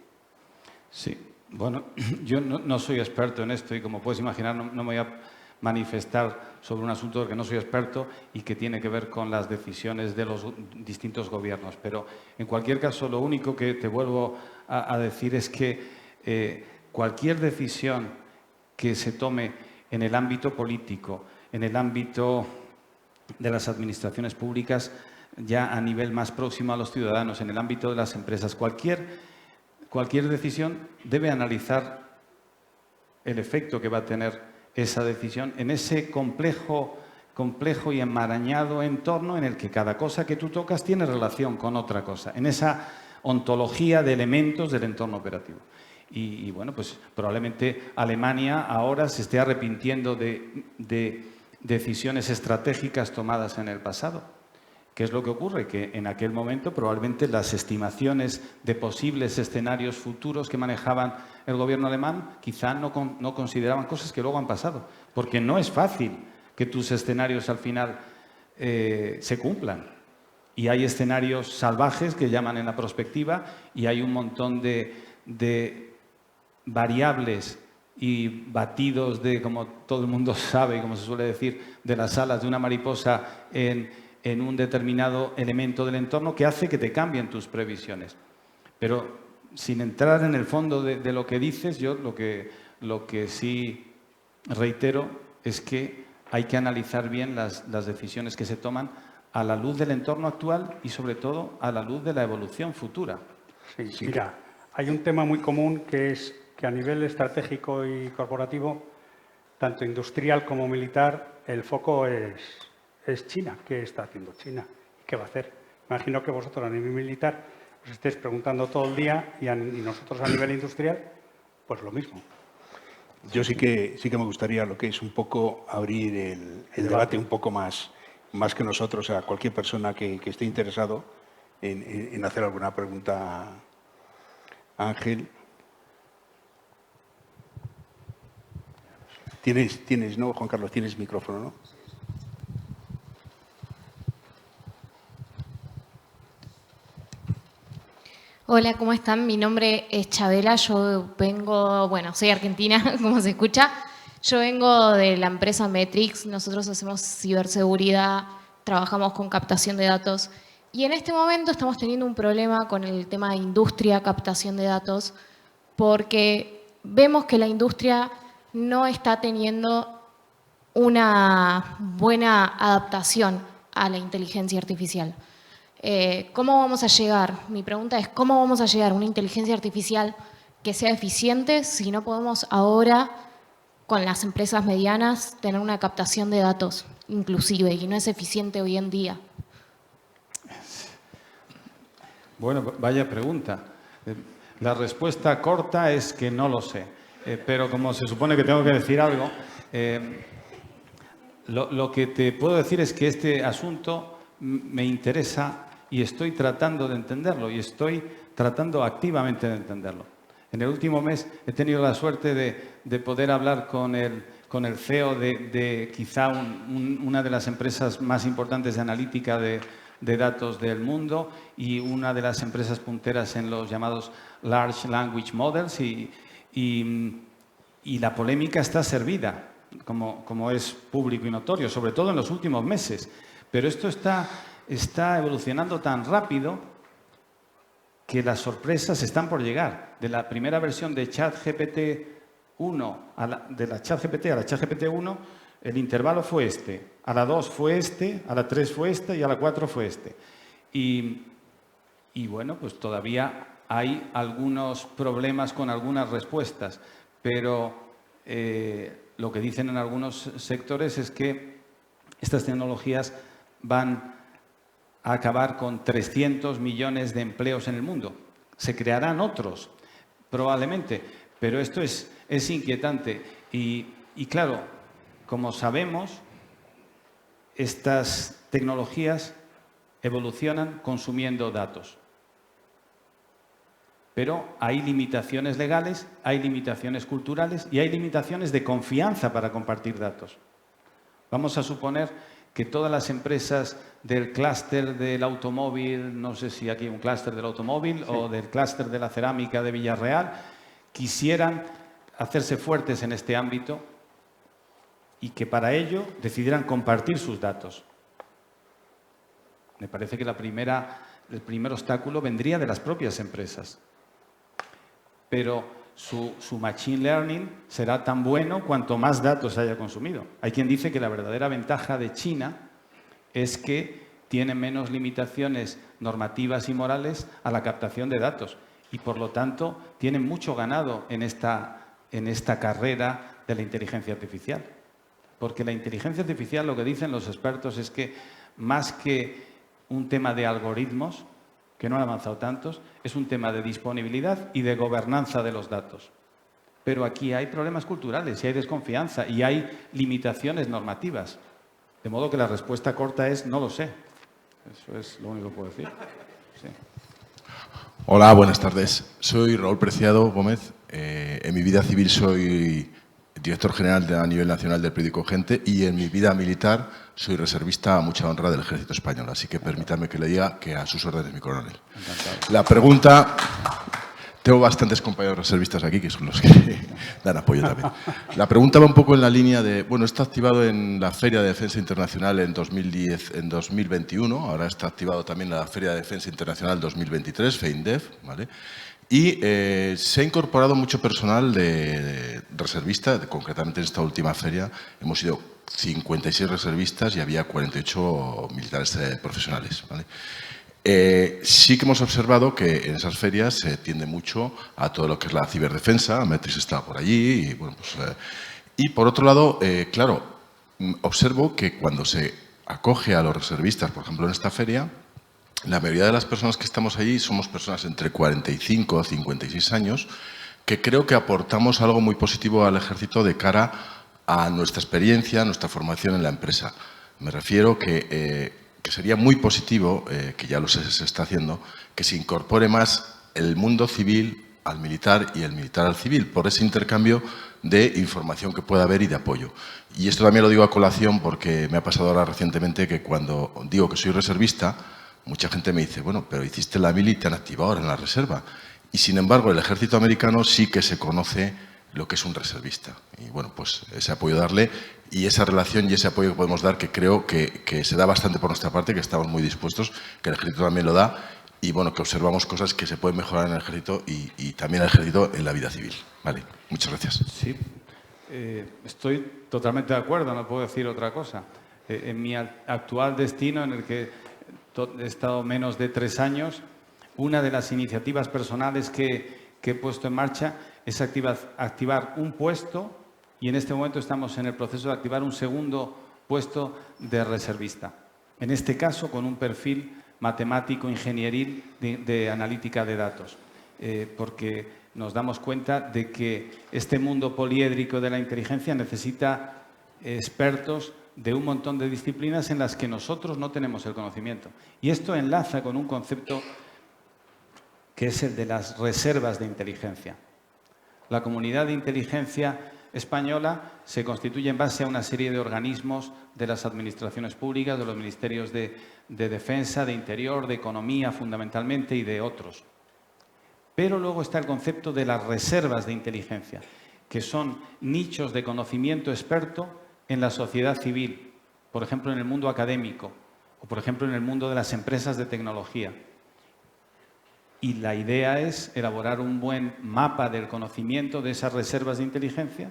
Sí, bueno, yo no soy experto en esto y como puedes imaginar no me voy a manifestar sobre un asunto del que no soy experto y que tiene que ver con las decisiones de los distintos gobiernos. Pero en cualquier caso, lo único que te vuelvo a decir es que cualquier decisión que se tome en el ámbito político, en el ámbito de las administraciones públicas, ya a nivel más próximo a los ciudadanos, en el ámbito de las empresas, cualquier decisión debe analizar el efecto que va a tener esa decisión en ese complejo y enmarañado entorno en el que cada cosa que tú tocas tiene relación con otra cosa, en esa ontología de elementos del entorno operativo. Y bueno, pues probablemente Alemania ahora se esté arrepintiendo de decisiones estratégicas tomadas en el pasado. ¿Qué es lo que ocurre? Que en aquel momento probablemente las estimaciones de posibles escenarios futuros que manejaban el gobierno alemán quizá no consideraban cosas que luego han pasado. Porque no es fácil que tus escenarios al final se cumplan. Y hay escenarios salvajes que llaman en la prospectiva y hay un montón de variables y batidos de, como todo el mundo sabe y como se suele decir, de las alas de una mariposa en un determinado elemento del entorno que hace que te cambien tus previsiones. Pero sin entrar en el fondo de lo que dices, yo lo que sí reitero es que hay que analizar bien las decisiones que se toman a la luz del entorno actual y sobre todo a la luz de la evolución futura. Sí, mira, hay un tema muy común que es que a nivel estratégico y corporativo, tanto industrial como militar, el foco es China. ¿Qué está haciendo China? ¿Y qué va a hacer? Imagino que vosotros a nivel militar os estéis preguntando todo el día y nosotros a nivel industrial, pues lo mismo. Yo sí que me gustaría lo que es un poco abrir el debate un poco más que nosotros a cualquier persona que esté interesado en hacer alguna pregunta a Ángel. Tienes, ¿no, Juan Carlos? Tienes micrófono, ¿no? Hola, ¿cómo están? Mi nombre es Chabela, yo vengo, bueno, soy argentina, como se escucha. Yo vengo de la empresa Metrix, nosotros hacemos ciberseguridad, trabajamos con captación de datos y en este momento estamos teniendo un problema con el tema de industria, captación de datos, porque vemos que la industria no está teniendo una buena adaptación a la inteligencia artificial. ¿Cómo vamos a llegar? Mi pregunta es, ¿cómo vamos a llegar a una inteligencia artificial que sea eficiente si no podemos ahora, con las empresas medianas, tener una captación de datos inclusive, y no es eficiente hoy en día. Bueno, vaya pregunta. La respuesta corta es que no lo sé. Pero como se supone que tengo que decir algo, lo que te puedo decir es que este asunto me interesa y estoy tratando de entenderlo y estoy tratando activamente de entenderlo. En el último mes he tenido la suerte de poder hablar con el CEO de quizá una de las empresas más importantes de analítica de datos del mundo y una de las empresas punteras en los llamados Large Language Models y la polémica está servida, como es público y notorio, sobre todo en los últimos meses. Pero esto está evolucionando tan rápido que las sorpresas están por llegar. De la primera versión de ChatGPT-1 de la ChatGPT a la ChatGPT-1, el intervalo fue este. A la 2 fue este, a la 3 fue este y a la 4 fue este. Y bueno, pues todavía hay algunos problemas con algunas respuestas, pero lo que dicen en algunos sectores es que estas tecnologías van a acabar con 300 millones de empleos en el mundo. Se crearán otros, probablemente, pero esto es inquietante. Y claro, como sabemos, estas tecnologías evolucionan consumiendo datos. Pero hay limitaciones legales, hay limitaciones culturales y hay limitaciones de confianza para compartir datos. Vamos a suponer que todas las empresas del clúster del automóvil, no sé si aquí hay un clúster del automóvil, sí, o del clúster de la cerámica de Villarreal, quisieran hacerse fuertes en este ámbito y que para ello decidieran compartir sus datos. Me parece que el primer obstáculo vendría de las propias empresas. Pero su machine learning será tan bueno cuanto más datos haya consumido. Hay quien dice que la verdadera ventaja de China es que tiene menos limitaciones normativas y morales a la captación de datos y, por lo tanto, tiene mucho ganado en esta carrera de la inteligencia artificial. Porque la inteligencia artificial, lo que dicen los expertos es que, más que un tema de algoritmos, que no han avanzado tantos, es un tema de disponibilidad y de gobernanza de los datos. Pero aquí hay problemas culturales y hay desconfianza y hay limitaciones normativas. De modo que la respuesta corta es no lo sé. Eso es lo único que puedo decir. Sí. Hola, buenas tardes. Soy Raúl Preciado Gómez. En mi vida civil soy director general a nivel nacional del periódico Gente y en mi vida militar soy reservista a mucha honra del Ejército Español. Así que permítanme que le diga que a sus órdenes, mi coronel. Encantado. La pregunta... Tengo bastantes compañeros reservistas aquí que son los que dan apoyo también. La pregunta va un poco en la línea de... Bueno, está activado en la Feria de Defensa Internacional en 2021. Ahora está activado también en la Feria de Defensa Internacional 2023, FEINDEF, ¿vale? Y se ha incorporado mucho personal de reservista, concretamente en esta última feria hemos sido 56 reservistas y había 48 militares profesionales, ¿vale? Sí que hemos observado que en esas ferias se tiende mucho a todo lo que es la ciberdefensa, Metrix está por allí, y, bueno, pues, y por otro lado, claro, observo que cuando se acoge a los reservistas, por ejemplo en esta feria, la mayoría de las personas que estamos allí somos personas entre 45 y 56 años, que creo que aportamos algo muy positivo al ejército de cara a nuestra experiencia, nuestra formación en la empresa. Me refiero que sería muy positivo, que ya se está haciendo, que se incorpore más el mundo civil al militar y el militar al civil, por ese intercambio de información que pueda haber y de apoyo. Y esto también lo digo a colación porque me ha pasado ahora recientemente que cuando digo que soy reservista, mucha gente me dice, bueno, pero hiciste la mili y te han activado ahora en la reserva. Y sin embargo, el ejército americano sí que se conoce lo que es un reservista. Y bueno, pues ese apoyo darle y esa relación y ese apoyo que podemos dar, que creo que se da bastante por nuestra parte, que estamos muy dispuestos, que el ejército también lo da y bueno, que observamos cosas que se pueden mejorar en el ejército y también el ejército en la vida civil. Vale, muchas gracias. Sí, estoy totalmente de acuerdo, no puedo decir otra cosa. En mi actual destino, en el que he estado menos de 3 años, una de las iniciativas personales que he puesto en marcha es activar un puesto y en este momento estamos en el proceso de activar un segundo puesto de reservista. En este caso, con un perfil matemático, ingenieril, de analítica de datos. Porque nos damos cuenta de que este mundo poliédrico de la inteligencia necesita expertos de un montón de disciplinas en las que nosotros no tenemos el conocimiento. Y esto enlaza con un concepto que es el de las reservas de inteligencia. La comunidad de inteligencia española se constituye en base a una serie de organismos de las administraciones públicas, de los ministerios de defensa, de interior, de economía fundamentalmente y de otros. Pero luego está el concepto de las reservas de inteligencia, que son nichos de conocimiento experto en la sociedad civil, por ejemplo en el mundo académico o por ejemplo en el mundo de las empresas de tecnología. Y la idea es elaborar un buen mapa del conocimiento de esas reservas de inteligencia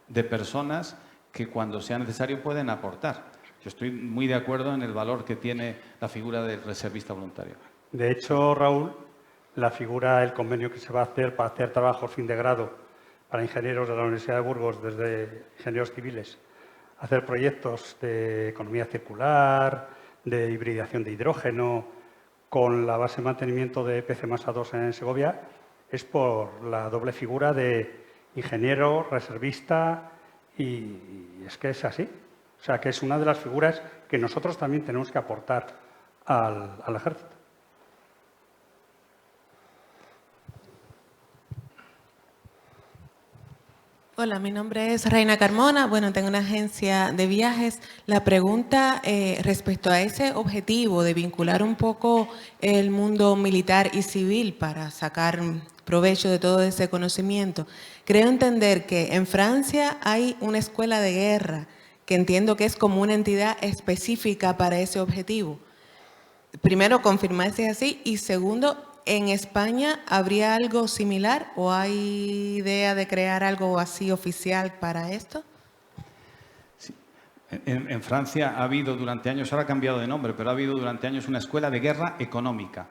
de personas que cuando sea necesario pueden aportar. Yo estoy muy de acuerdo en el valor que tiene la figura del reservista voluntario. De hecho, Raúl, la figura, el convenio que se va a hacer para hacer trabajos fin de grado para ingenieros de la Universidad de Burgos, desde ingenieros civiles, hacer proyectos de economía circular, de hibridación de hidrógeno, con la base de mantenimiento de PC+A2 en Segovia, es por la doble figura de ingeniero, reservista, y es que es así. O sea, que es una de las figuras que nosotros también tenemos que aportar al ejército. Hola, mi nombre es Reina Carmona. Bueno, tengo una agencia de viajes. La pregunta respecto a ese objetivo de vincular un poco el mundo militar y civil para sacar provecho de todo ese conocimiento. Creo entender que en Francia hay una escuela de guerra que entiendo que es como una entidad específica para ese objetivo. Primero, confirmar si es así y segundo, ¿en España habría algo similar o hay idea de crear algo así oficial para esto? Sí. En Francia ha habido durante años, ahora ha cambiado de nombre, pero ha habido durante años una escuela de guerra económica.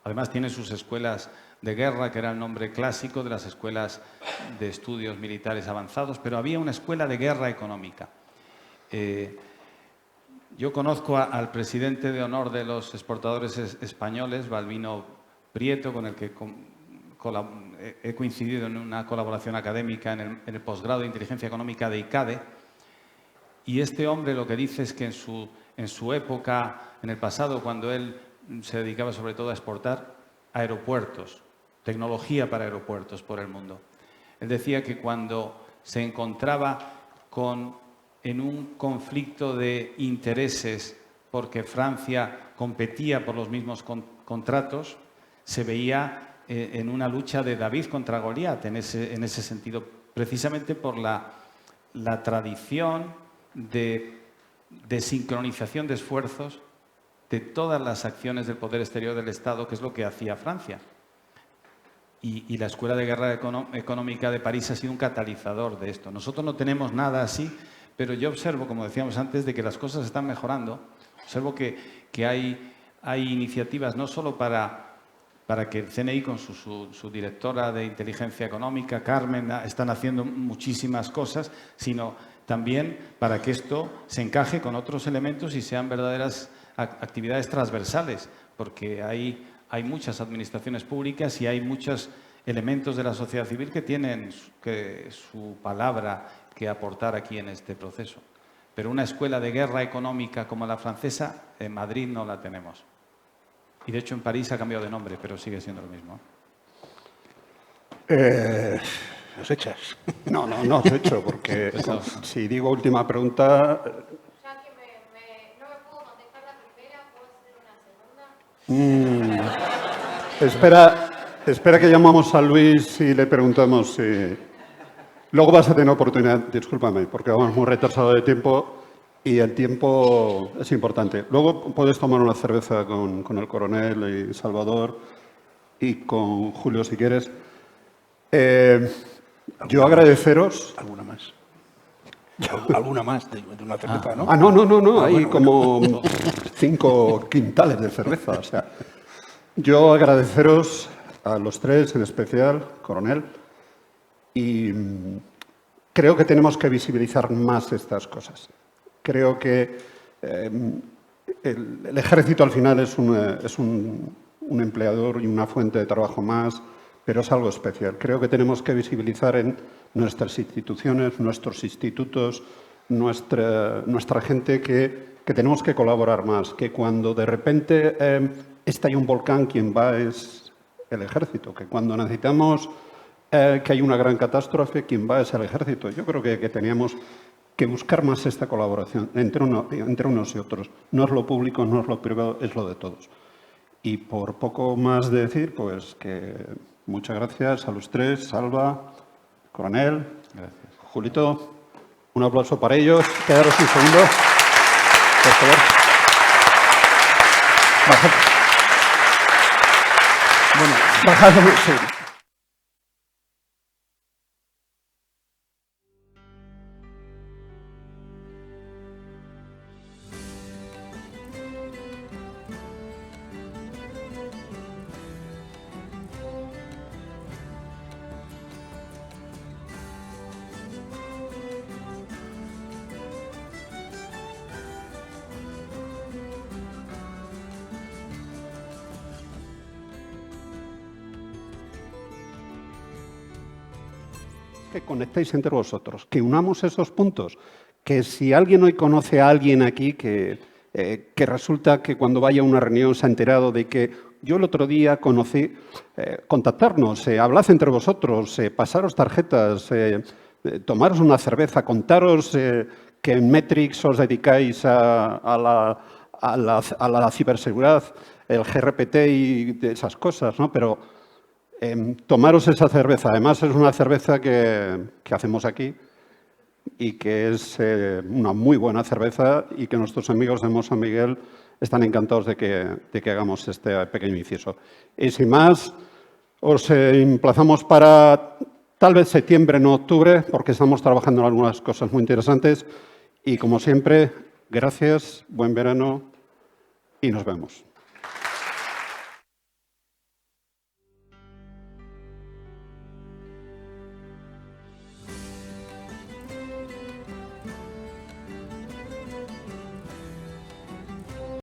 Además tiene sus escuelas de guerra, que era el nombre clásico de las escuelas de estudios militares avanzados, pero había una escuela de guerra económica. Yo conozco al presidente de honor de los exportadores españoles, Balbino Prieto, con el que he coincidido en una colaboración académica en el posgrado de Inteligencia Económica de ICADE, y este hombre lo que dice es que en su época, en el pasado, cuando él se dedicaba sobre todo a exportar aeropuertos, tecnología para aeropuertos por el mundo, él decía que cuando se encontraba en un conflicto de intereses porque Francia competía por los mismos contratos, se veía en una lucha de David contra Goliat, en ese sentido, precisamente por la tradición de sincronización de esfuerzos de todas las acciones del poder exterior del Estado, que es lo que hacía Francia. Y la Escuela de Guerra Económica de París ha sido un catalizador de esto. Nosotros no tenemos nada así, pero yo observo, como decíamos antes, de que las cosas están mejorando. Observo que hay iniciativas no solo para que el CNI con su directora de inteligencia económica, Carmen, están haciendo muchísimas cosas, sino también para que esto se encaje con otros elementos y sean verdaderas actividades transversales, porque hay muchas administraciones públicas y hay muchos elementos de la sociedad civil que tienen su palabra que aportar aquí en este proceso. Pero una escuela de guerra económica como la francesa, en Madrid no la tenemos. Y de hecho en París ha cambiado de nombre, pero sigue siendo lo mismo. ¿Nos echas? No os echo, porque si digo última pregunta... Ya que no me puedo contestar la primera, ¿puedo hacer una segunda? Espera que llamamos a Luis y le preguntamos si... Luego vas a tener oportunidad, discúlpame, porque vamos muy retrasados de tiempo y el tiempo es importante. Luego puedes tomar una cerveza con el coronel y Salvador y con Julio si quieres. Yo agradeceros... ¿Alguna más? ¿Alguna más de una cerveza, no? No. Hay bueno, como 5 quintales de cerveza. O sea, yo agradeceros a los tres, en especial, coronel, y creo que tenemos que visibilizar más estas cosas. Creo que el ejército al final es un empleador y una fuente de trabajo más, pero es algo especial. Creo que tenemos que visibilizar en nuestras instituciones, nuestros institutos, nuestra gente que tenemos que colaborar más, que cuando de repente estalla un volcán, quien va es el ejército, que cuando necesitamos que hay una gran catástrofe, quien va es el ejército. Yo creo que teníamos que buscar más esta colaboración entre unos y otros. No es lo público, no es lo privado, es lo de todos. Y por poco más de decir, pues que muchas gracias a los tres, Salva, Coronel, Gracias. Julito. Un aplauso para ellos. Quedaros un segundo, por favor. Bajad. Bueno, bajad. Sí. Que conectéis entre vosotros, que unamos esos puntos, que si alguien hoy conoce a alguien aquí que resulta que cuando vaya a una reunión se ha enterado de que yo el otro día conocí, contactarnos, hablad entre vosotros, pasaros tarjetas, tomaros una cerveza, contaros que en Metrix os dedicáis a la ciberseguridad, el GRPT y de esas cosas, ¿no? Pero tomaros esa cerveza. Además, es una cerveza que hacemos aquí y que es una muy buena cerveza y que nuestros amigos de Mont San Miguel están encantados de que hagamos este pequeño inciso. Y sin más, os emplazamos para tal vez septiembre, no octubre, porque estamos trabajando en algunas cosas muy interesantes. Y como siempre, gracias, buen verano y nos vemos.